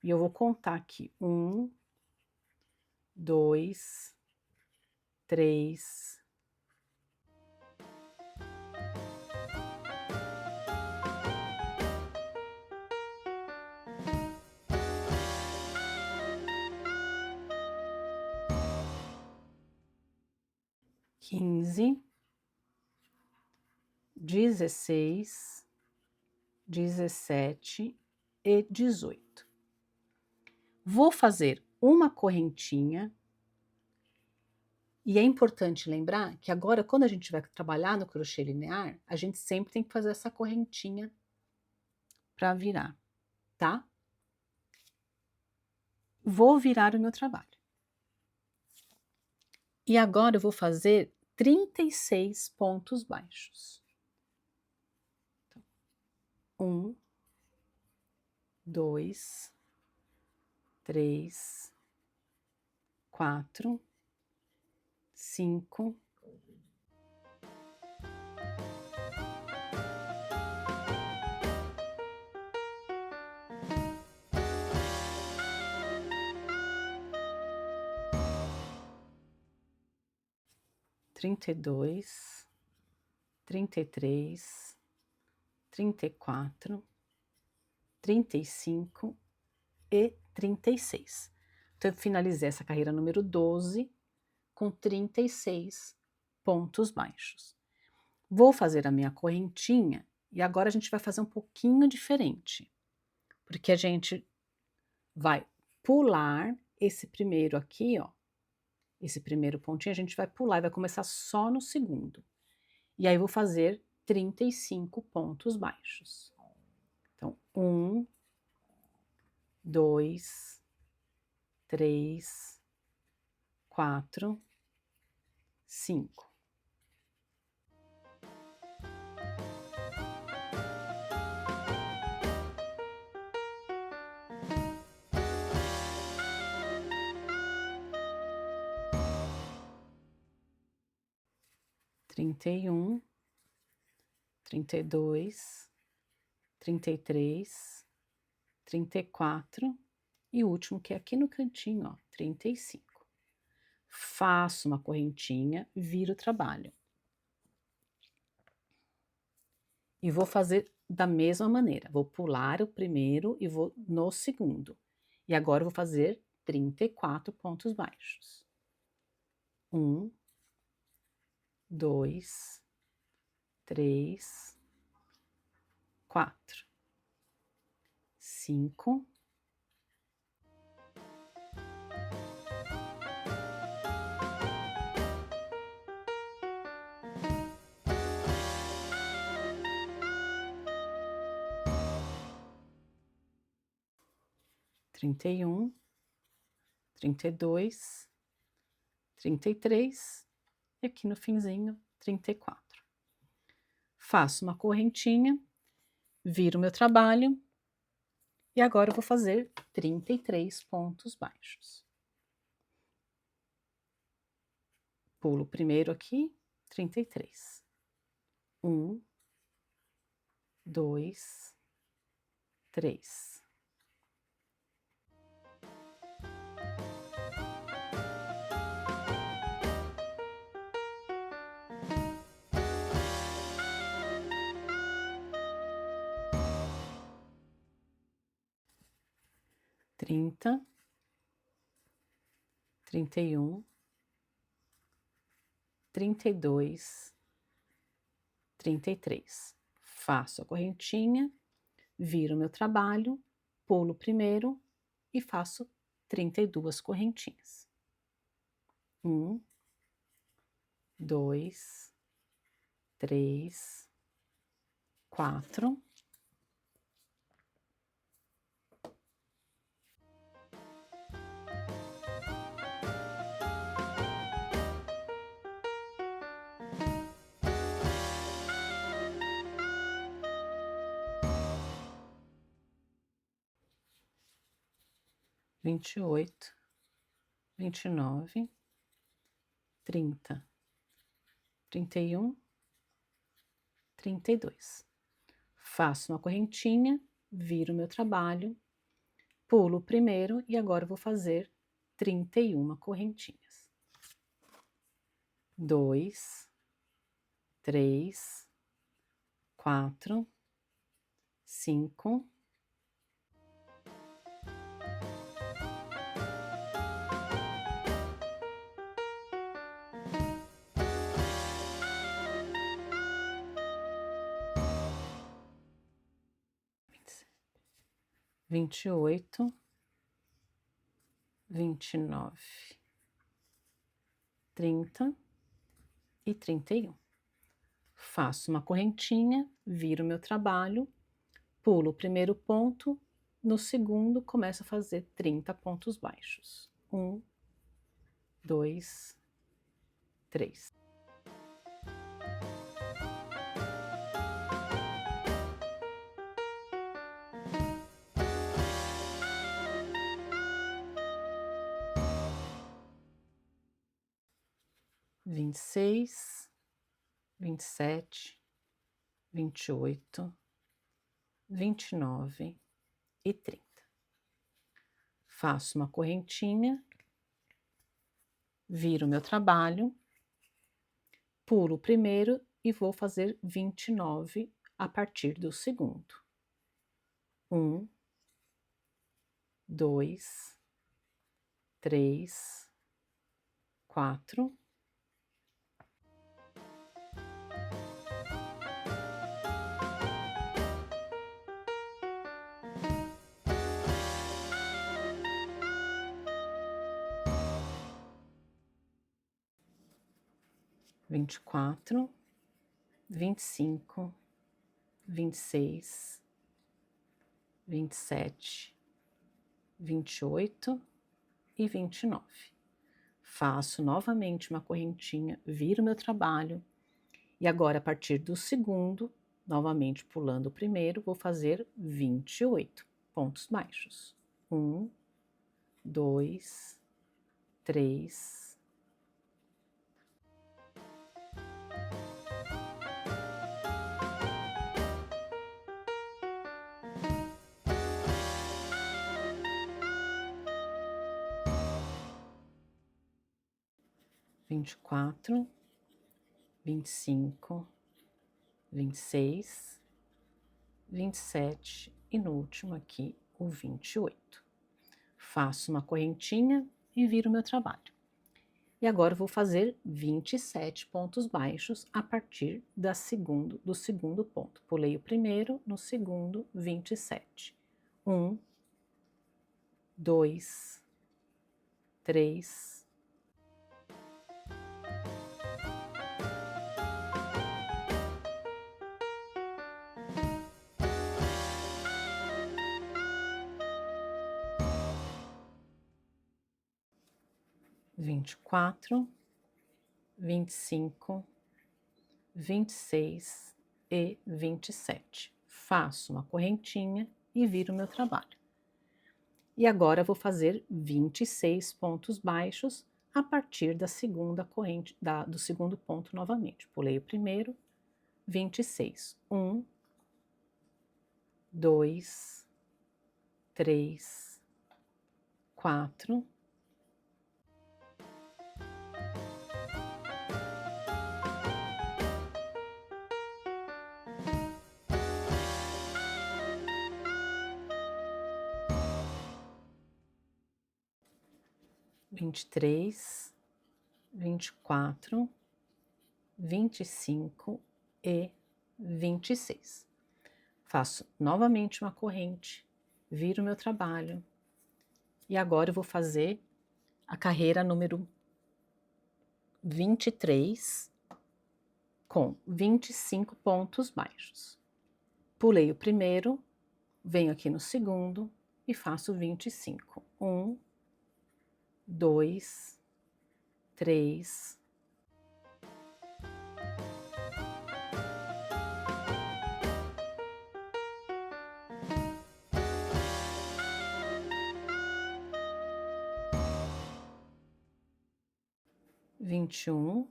E eu vou contar aqui: 1, 2, 3, 15, 16, 17 e 18. Vou fazer uma correntinha. E é importante lembrar que agora, quando a gente vai trabalhar no crochê linear, a gente sempre tem que fazer essa correntinha para virar, tá? Vou virar o meu trabalho. E agora eu vou fazer 36 pontos baixos. 1, 2, 3, 4, 5, 32, 33, 34, 35 e 36. Então, eu finalizei essa carreira número 12 com 36 pontos baixos. Vou fazer a minha correntinha e agora a gente vai fazer um pouquinho diferente, porque a gente vai pular esse primeiro aqui, ó, esse primeiro pontinho a gente vai pular e vai começar só no segundo. E aí vou fazer 35 pontos baixos. Então, 1, 2, 3, 4, 5. Trinta e um, 32, 33, 34 e o último que é aqui no cantinho, ó, 35. Faço uma correntinha, viro o trabalho. E vou fazer da mesma maneira. Vou pular o primeiro e vou no segundo. E agora eu vou fazer 34 pontos baixos. 1, 2, 3, 4, 5, 31, 32, 33 e aqui no finzinho 34. Faço uma correntinha, viro meu trabalho e agora eu vou fazer 33 pontos baixos. pulo primeiro aqui, 33. 1, 2, 3. Trinta, 31, 32, 33. Faço a correntinha, viro meu trabalho, pulo primeiro e faço 32 correntinhas. 1, 2, 3, 4. 28, 29, 30, 31, 32. Faço uma correntinha, viro meu trabalho, pulo primeiro e agora vou fazer 31 correntinhas. 2, 3, 4, 5, 28, 29, 30 e 31. Faço uma correntinha, viro meu trabalho, pulo o primeiro ponto, no segundo começo a fazer 30 pontos baixos. 1, 2, 3. 26, 27, 28, 29 e 30. Faço uma correntinha, viro meu trabalho, pulo o primeiro e vou fazer 29 a partir do segundo. 1, 2, 3, 4, 24, 25, 26, 27, 28 e 29. Faço novamente uma correntinha, viro meu trabalho e agora a partir do segundo, novamente pulando o primeiro, vou fazer 28 pontos baixos. 1, 2, 3, 24, 25, 26, 27 e no último aqui o 28. Faço uma correntinha e viro meu trabalho. E agora eu vou fazer 27 pontos baixos a partir do segundo ponto. Pulei o primeiro, no segundo, 27. 1, 2, 3, 24, 25, 26 e 27. Faço uma correntinha e viro meu trabalho. E agora vou fazer 26 pontos baixos a partir da segunda corrente, do segundo ponto novamente. Pulei o primeiro, 26. 1, 2, 3, 4, 23, 24, 25 e 26. Faço novamente uma corrente, viro o meu trabalho e agora eu vou fazer a carreira número 23 com 25 pontos baixos. Pulei o primeiro, venho aqui no segundo e faço 25. 1, 2, 3, 21,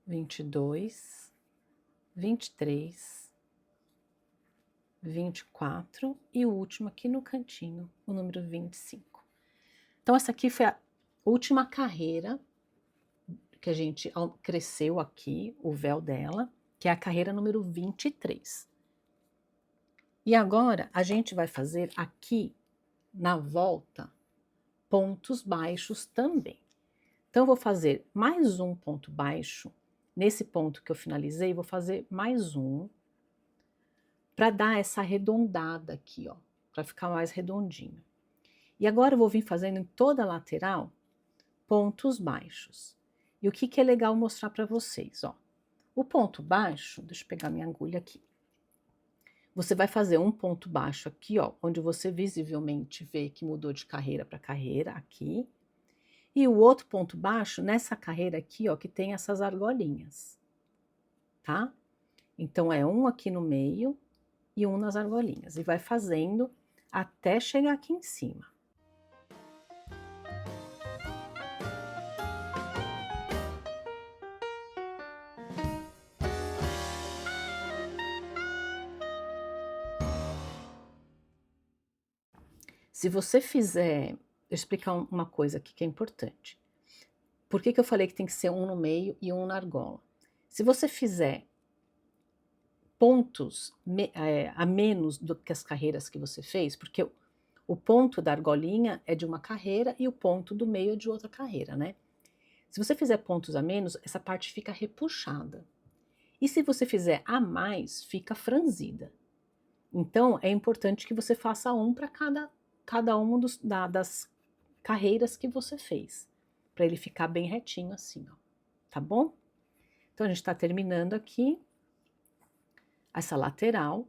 22, 23, 24 e o último aqui no cantinho, o número 25. Então, essa aqui foi a última carreira que a gente cresceu aqui, o véu dela, que é a carreira número 23. E agora, a gente vai fazer aqui, na volta, pontos baixos também. Então, eu vou fazer mais um ponto baixo, nesse ponto que eu finalizei, vou fazer mais um, para dar essa arredondada aqui, ó, para ficar mais redondinho. E agora eu vou vir fazendo em toda a lateral pontos baixos. E o que é legal mostrar para vocês, ó. O ponto baixo, deixa eu pegar minha agulha aqui. Você vai fazer um ponto baixo aqui, ó, onde você visivelmente vê que mudou de carreira para carreira, aqui. E o outro ponto baixo nessa carreira aqui, ó, que tem essas argolinhas, tá? Então, é um aqui no meio e um nas argolinhas. E vai fazendo até chegar aqui em cima. Se você fizer, deixa eu explicar uma coisa aqui que é importante. Por que eu falei que tem que ser um no meio e um na argola? Se você fizer pontos a menos do que as carreiras que você fez, porque o ponto da argolinha é de uma carreira e o ponto do meio é de outra carreira, né? Se você fizer pontos a menos, essa parte fica repuxada. E se você fizer a mais, fica franzida. Então, é importante que você faça um para cada uma das carreiras que você fez, para ele ficar bem retinho assim, ó, tá bom? Então, a gente está terminando aqui essa lateral.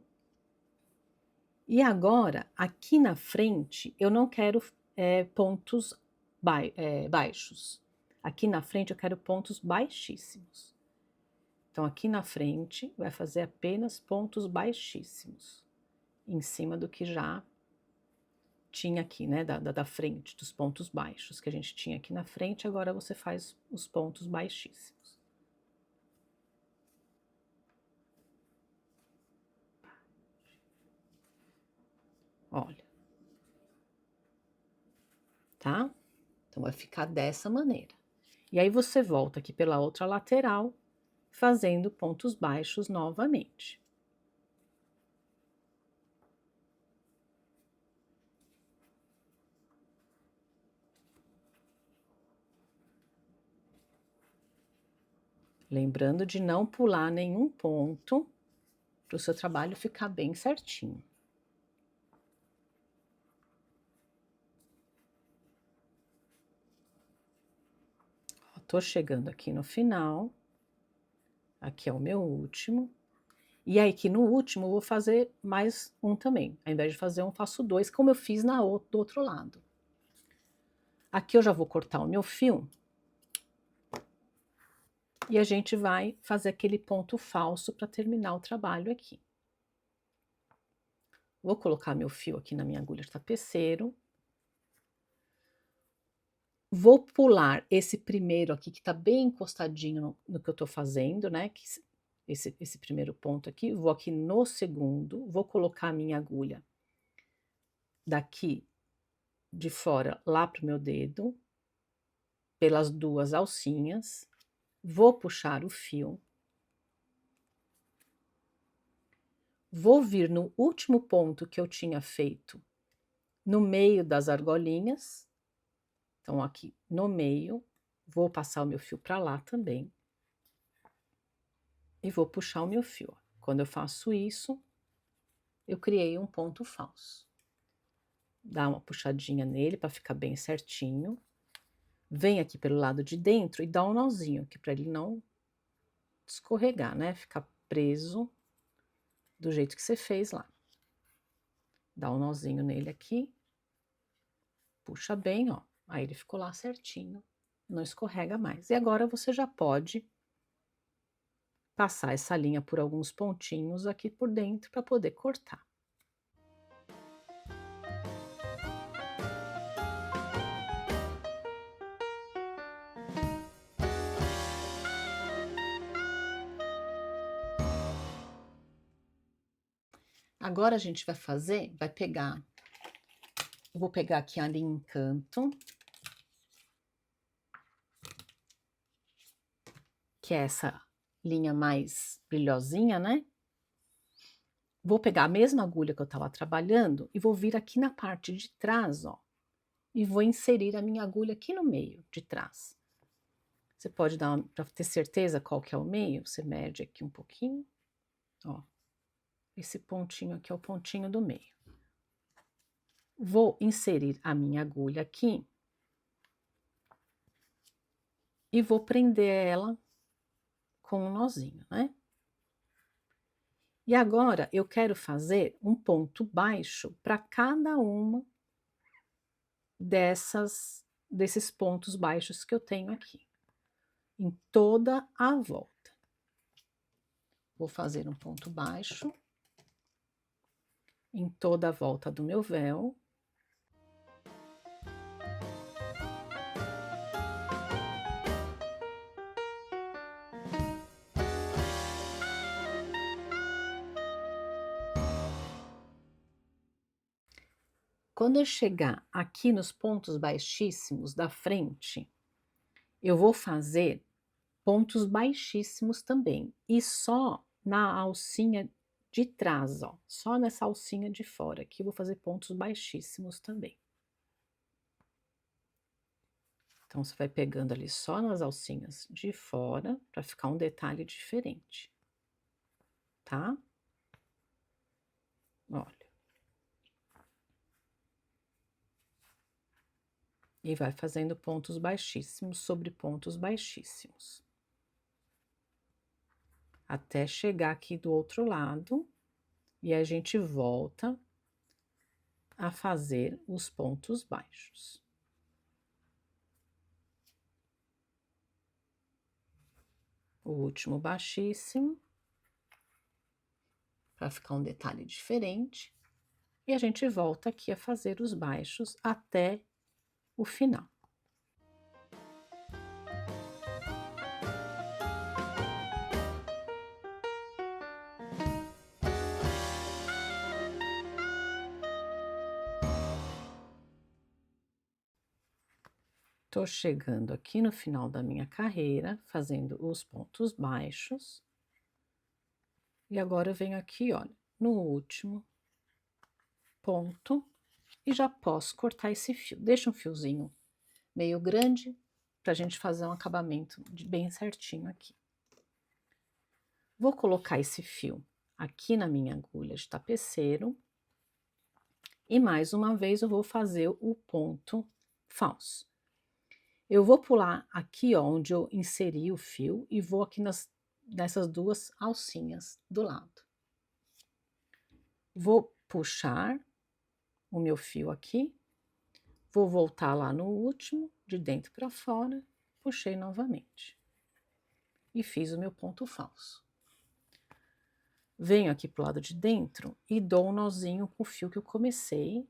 E agora, aqui na frente, eu não quero pontos baixos. Aqui na frente eu quero pontos baixíssimos. Então, aqui na frente, vai fazer apenas pontos baixíssimos, em cima do que já tinha aqui, né, da frente, dos pontos baixos que a gente tinha aqui na frente, agora você faz os pontos baixíssimos. Olha. Tá? Então, vai ficar dessa maneira. E aí, você volta aqui pela outra lateral, fazendo pontos baixos novamente. Lembrando de não pular nenhum ponto, para o seu trabalho ficar bem certinho. Tô chegando aqui no final. Aqui é o meu último. E aí, aqui no último, eu vou fazer mais um também. Ao invés de fazer um, faço dois, como eu fiz do outro lado. Aqui eu já vou cortar o meu fio. E a gente vai fazer aquele ponto falso para terminar o trabalho aqui. Vou colocar meu fio aqui na minha agulha de tapeceiro. Vou pular esse primeiro aqui, que tá bem encostadinho no que eu tô fazendo, né, que esse primeiro ponto aqui, vou aqui no segundo, vou colocar a minha agulha daqui de fora lá pro meu dedo, pelas 2 alcinhas, vou puxar o fio, vou vir no último ponto que eu tinha feito, no meio das argolinhas, então aqui no meio, vou passar o meu fio para lá também, e vou puxar o meu fio. Quando eu faço isso, eu criei um ponto falso. Dá uma puxadinha nele para ficar bem certinho. Vem aqui pelo lado de dentro e dá um nozinho, que para ele não escorregar, né? Ficar preso do jeito que você fez lá. Dá um nozinho nele aqui. Puxa bem, ó. Aí ele ficou lá certinho, não escorrega mais. E agora você já pode passar essa linha por alguns pontinhos aqui por dentro para poder cortar. Agora a gente vai pegar, eu vou pegar aqui a linha Encanto, que é essa linha mais brilhosinha, né? Vou pegar a mesma agulha que eu estava trabalhando e vou vir aqui na parte de trás, ó, e vou inserir a minha agulha aqui no meio de trás. Você pode dar, para ter certeza qual que é o meio, você mede aqui um pouquinho, ó. Esse pontinho aqui é o pontinho do meio. Vou inserir a minha agulha aqui e vou prender ela com um nozinho, né? E agora eu quero fazer um ponto baixo para cada uma desses pontos baixos que eu tenho aqui, em toda a volta. Vou fazer um ponto baixo em toda a volta do meu véu. Quando eu chegar aqui nos pontos baixíssimos da frente, eu vou fazer pontos baixíssimos também, e só na alcinha de trás, ó, só nessa alcinha de fora aqui eu vou fazer pontos baixíssimos também. Então, você vai pegando ali só nas alcinhas de fora, para ficar um detalhe diferente, tá? Olha. E vai fazendo pontos baixíssimos sobre pontos baixíssimos. Até chegar aqui do outro lado, e a gente volta a fazer os pontos baixos. O último baixíssimo, para ficar um detalhe diferente, e a gente volta aqui a fazer os baixos até o final. Tô chegando aqui no final da minha carreira, fazendo os pontos baixos. E agora eu venho aqui, olha, no último ponto e já posso cortar esse fio. Deixa um fiozinho meio grande pra gente fazer um acabamento bem certinho aqui. Vou colocar esse fio aqui na minha agulha de tapeceiro e mais uma vez eu vou fazer o ponto falso. Eu vou pular aqui, ó, onde eu inseri o fio e vou aqui nessas 2 alcinhas do lado. Vou puxar o meu fio aqui, vou voltar lá no último, de dentro para fora, puxei novamente. E fiz o meu ponto falso. Venho aqui pro lado de dentro e dou um nozinho com o fio que eu comecei.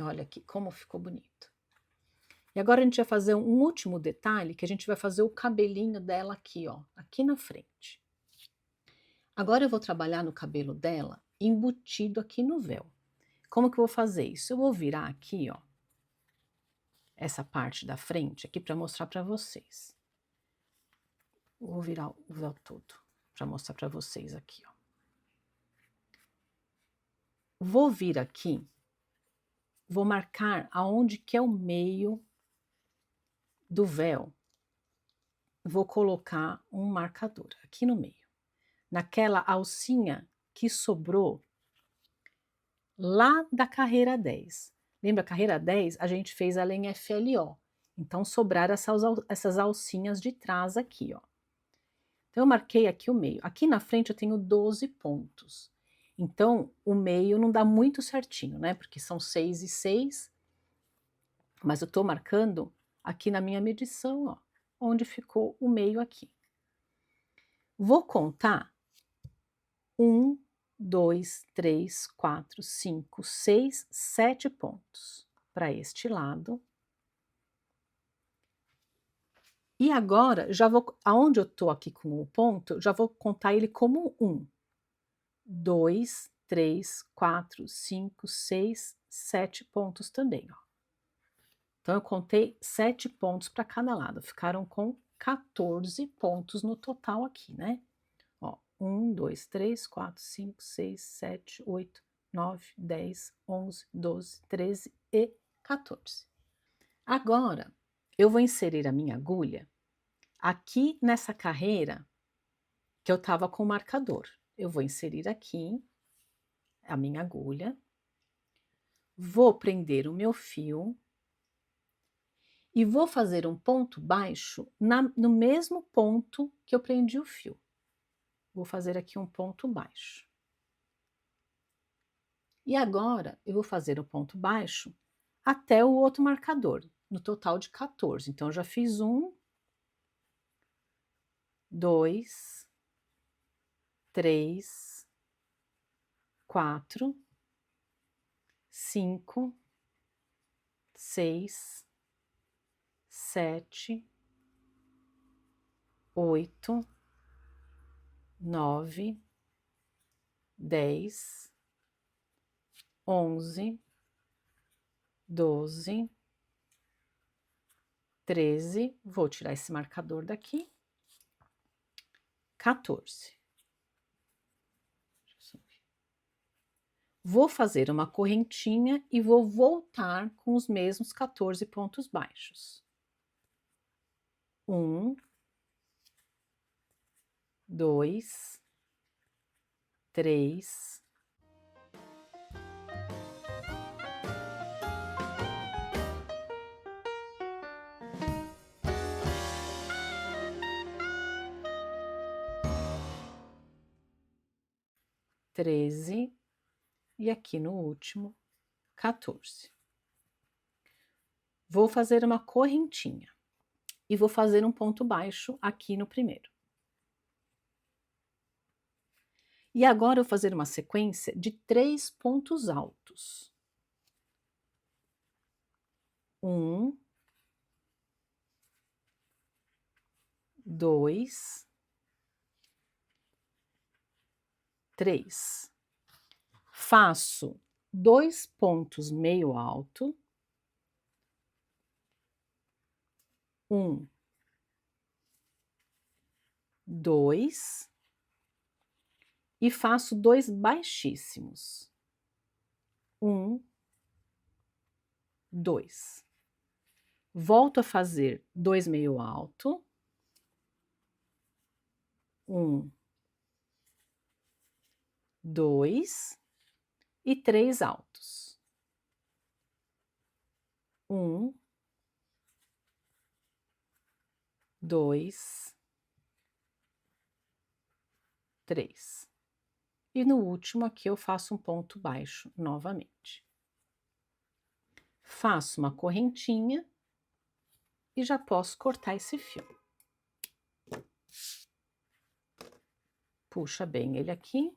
Olha aqui como ficou bonito. E agora a gente vai fazer um último detalhe, que a gente vai fazer o cabelinho dela aqui, ó, aqui na frente. Agora eu vou trabalhar no cabelo dela embutido aqui no véu. Como que eu vou fazer isso? Eu vou virar aqui, ó, essa parte da frente aqui para mostrar para vocês. Vou virar o véu todo para mostrar para vocês aqui, ó. Vou vir aqui, vou marcar aonde que é o meio do véu. Vou colocar um marcador aqui no meio, naquela alcinha que sobrou lá da carreira 10. Lembra a carreira 10? A gente fez ela em FLO. Então sobraram essas alcinhas de trás aqui, ó. Então eu marquei aqui o meio. Aqui na frente eu tenho 12 pontos. Então o meio não dá muito certinho, né? Porque são 6 e 6. Mas eu tô marcando aqui na minha medição, ó, onde ficou o meio aqui. Vou contar 1, 2, 3, 4, 5, 6, 7 pontos para este lado. E agora, já vou, aonde eu tô aqui com o ponto, já vou contar ele como 1, 2, 3, 4, 5, 6, 7 pontos também, ó. Então eu contei 7 pontos para cada lado, ficaram com 14 pontos no total aqui, né? Ó, 1, 2, 3, 4, 5, 6, 7, 8, 9, 10, 11, 12, 13 e 14. Agora, eu vou inserir a minha agulha aqui nessa carreira que eu estava com o marcador. Eu vou inserir aqui a minha agulha, vou prender o meu fio e vou fazer um ponto baixo no mesmo ponto que eu prendi o fio. Vou fazer aqui um ponto baixo. E agora eu vou fazer o ponto baixo até o outro marcador, no total de 14. Então eu já fiz 1, 2, 3, 4, 5, 6, 7, 8, 9, 10, 11, 12, 13, vou tirar esse marcador daqui, 14. Vou fazer uma correntinha e vou voltar com os mesmos 14 pontos baixos. 1, 2, 3, 13 e aqui no último 14. Vou fazer uma correntinha e vou fazer um ponto baixo aqui no primeiro. E agora eu vou fazer uma sequência de 3 pontos altos. 1, 2, 3. Faço 2 pontos meio alto. 1, 2. E faço 2 baixíssimos. 1, 2. Volto a fazer 2 meio alto. 1, 2 e 3 altos. 1, 2, 3. E no último aqui eu faço um ponto baixo novamente. Faço uma correntinha e já posso cortar esse fio. Puxa bem ele aqui.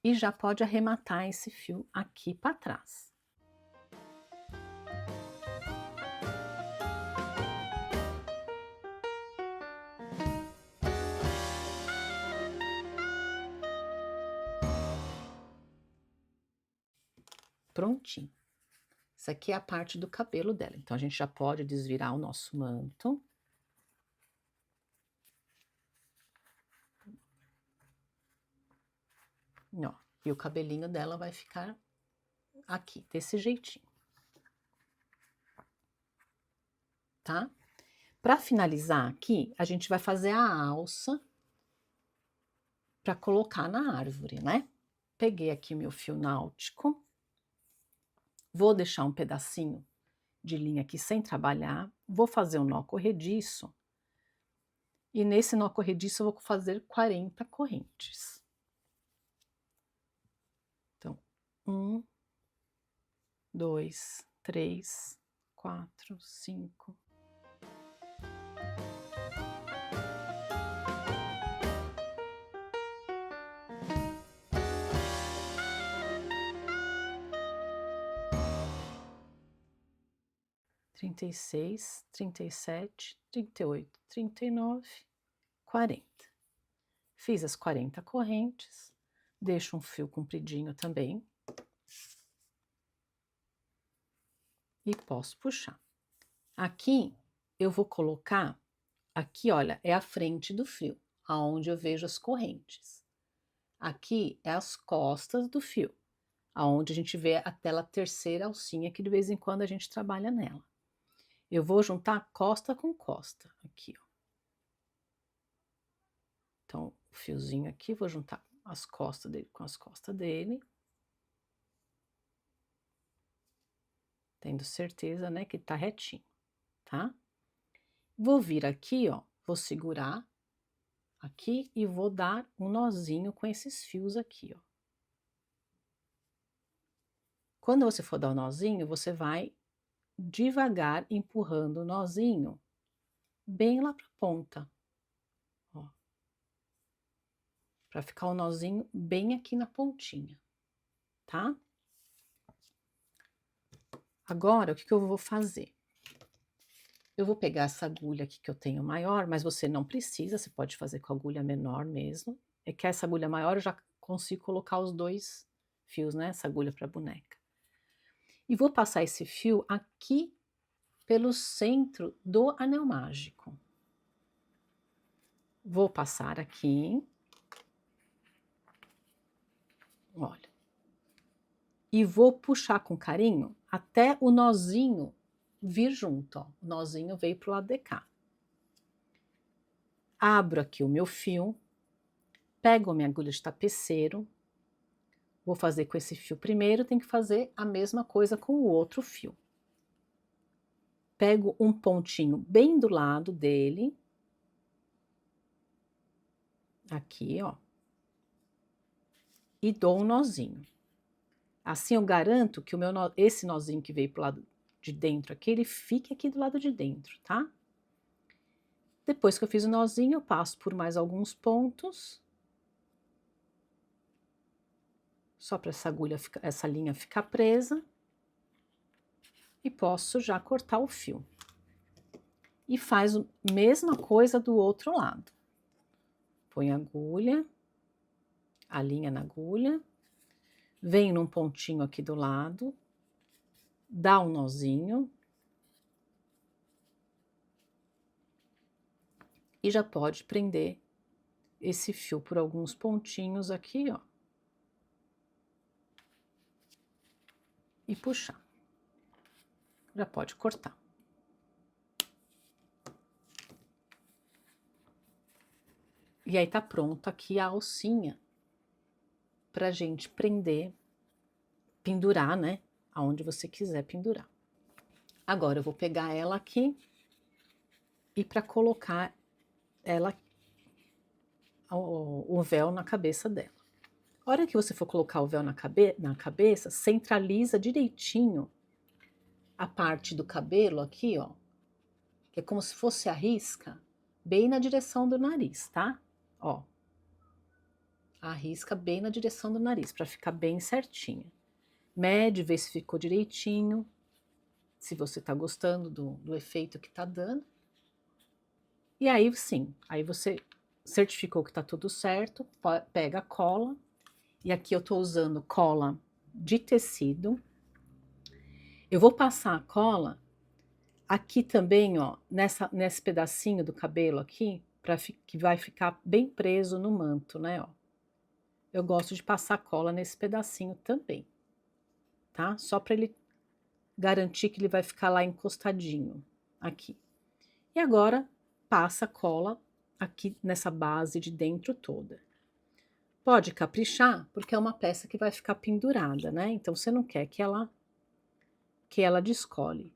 e já pode arrematar esse fio aqui para trás. Prontinho. Essa aqui é a parte do cabelo dela. Então, a gente já pode desvirar o nosso manto. Ó, e o cabelinho dela vai ficar aqui, desse jeitinho. Tá? Para finalizar aqui, a gente vai fazer a alça para colocar na árvore, né? Peguei aqui meu fio náutico. Vou deixar um pedacinho de linha aqui sem trabalhar. Vou fazer um nó corrediço. E nesse nó corrediço eu vou fazer 40 correntes. Então, 1, 2, 3, 4, 5. Trinta e seis, 37, 38, 39, 40. Fiz as 40 correntes, deixo um fio compridinho também. E posso puxar. Aqui eu vou colocar, aqui olha, é a frente do fio, aonde eu vejo as correntes. Aqui é as costas do fio, aonde a gente vê até a terceira alcinha, que de vez em quando a gente trabalha nela. Eu vou juntar costa com costa, aqui, ó. Então, o fiozinho aqui, vou juntar as costas dele com as costas dele. Tendo certeza, né, que tá retinho, tá? Vou vir aqui, ó, vou segurar aqui e vou dar um nozinho com esses fios aqui, ó. Quando você for dar o nozinho, você vai devagar empurrando o nozinho bem lá pra ponta, ó. Pra ficar o nozinho bem aqui na pontinha, tá? Agora, o que eu vou fazer? Eu vou pegar essa agulha aqui que eu tenho maior, mas você não precisa, você pode fazer com a agulha menor mesmo. É que essa agulha maior eu já consigo colocar os 2 fios, né? Essa agulha para boneca. E vou passar esse fio aqui pelo centro do anel mágico. Vou passar aqui. Olha. E vou puxar com carinho até o nozinho vir junto, ó. O nozinho veio pro lado de cá. Abro aqui o meu fio, pego a minha agulha de tapeceiro, vou fazer com esse fio primeiro, tem que fazer a mesma coisa com o outro fio. Pego um pontinho bem do lado dele, aqui, ó, e dou um nozinho. Assim eu garanto que esse nozinho que veio pro lado de dentro aqui, ele fique aqui do lado de dentro, tá? Depois que eu fiz o nozinho, eu passo por mais alguns pontos. Só para essa linha ficar presa. E posso já cortar o fio. E faz a mesma coisa do outro lado. Põe a agulha, a linha na agulha, vem num pontinho aqui do lado, dá um nozinho. E já pode prender esse fio por alguns pontinhos aqui, ó. E puxar. Já pode cortar. E aí tá pronto aqui a alcinha pra gente prender, pendurar, né? Aonde você quiser pendurar. Agora eu vou pegar ela aqui e para colocar ela, o véu na cabeça dela. A hora que você for colocar o véu na cabeça, centraliza direitinho a parte do cabelo aqui, ó, que é como se fosse a risca, bem na direção do nariz, tá? Ó. a risca bem na direção do nariz, para ficar bem certinha. Mede, vê se ficou direitinho, se você tá gostando do efeito que tá dando. E aí sim, aí você certificou que tá tudo certo, pega a cola, e aqui eu tô usando cola de tecido. Eu vou passar a cola aqui também, ó, nesse pedacinho do cabelo aqui, que vai ficar bem preso no manto, né, ó. Eu gosto de passar cola nesse pedacinho também, tá? Só para ele garantir que ele vai ficar lá encostadinho, aqui. E agora, passa cola aqui nessa base de dentro toda. Pode caprichar, porque é uma peça que vai ficar pendurada, né? Então, você não quer que ela descole.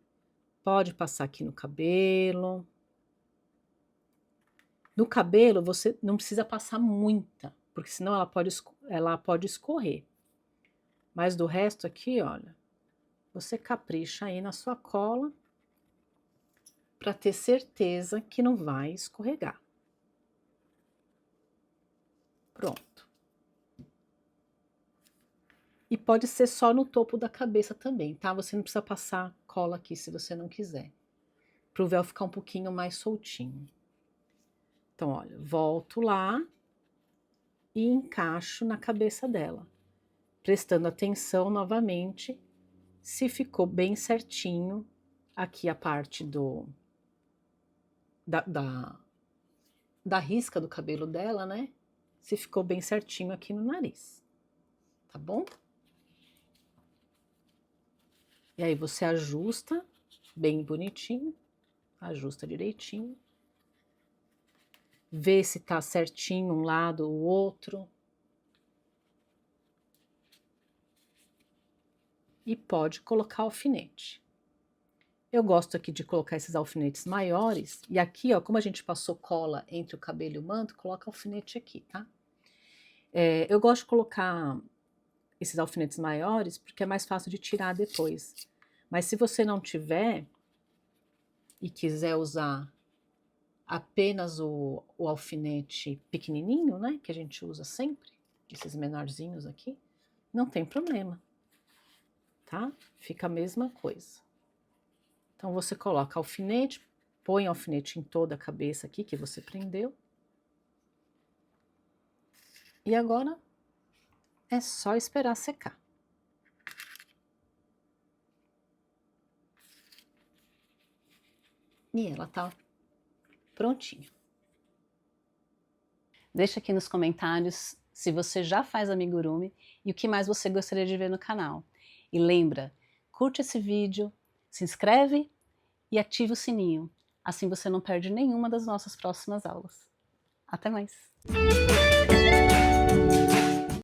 Pode passar aqui no cabelo. No cabelo, você não precisa passar muita, porque senão ela pode escorrer. Mas do resto aqui, olha, você capricha aí na sua cola para ter certeza que não vai escorregar. Pronto. E pode ser só no topo da cabeça também, tá? Você não precisa passar cola aqui se você não quiser, para o véu ficar um pouquinho mais soltinho. Então, olha, volto lá e encaixo na cabeça dela, prestando atenção novamente se ficou bem certinho aqui a parte da risca do cabelo dela, né? Se ficou bem certinho aqui no nariz, tá bom? E aí você ajusta bem bonitinho, ajusta direitinho. Vê se tá certinho um lado ou outro. E pode colocar alfinete. Eu gosto aqui de colocar esses alfinetes maiores. E aqui, ó, como a gente passou cola entre o cabelo e o manto, coloca alfinete aqui, tá? Eu gosto de colocar esses alfinetes maiores porque é mais fácil de tirar depois. Mas se você não tiver e quiser usar apenas o alfinete pequenininho, né, que a gente usa sempre, esses menorzinhos aqui, não tem problema, tá? Fica a mesma coisa. Então você coloca alfinete, põe alfinete em toda a cabeça aqui que você prendeu. E agora é só esperar secar. E ela tá prontinha. Deixa aqui nos comentários se você já faz amigurumi e o que mais você gostaria de ver no canal. E lembra, curte esse vídeo, se inscreve e ative o sininho. Assim você não perde nenhuma das nossas próximas aulas. Até mais!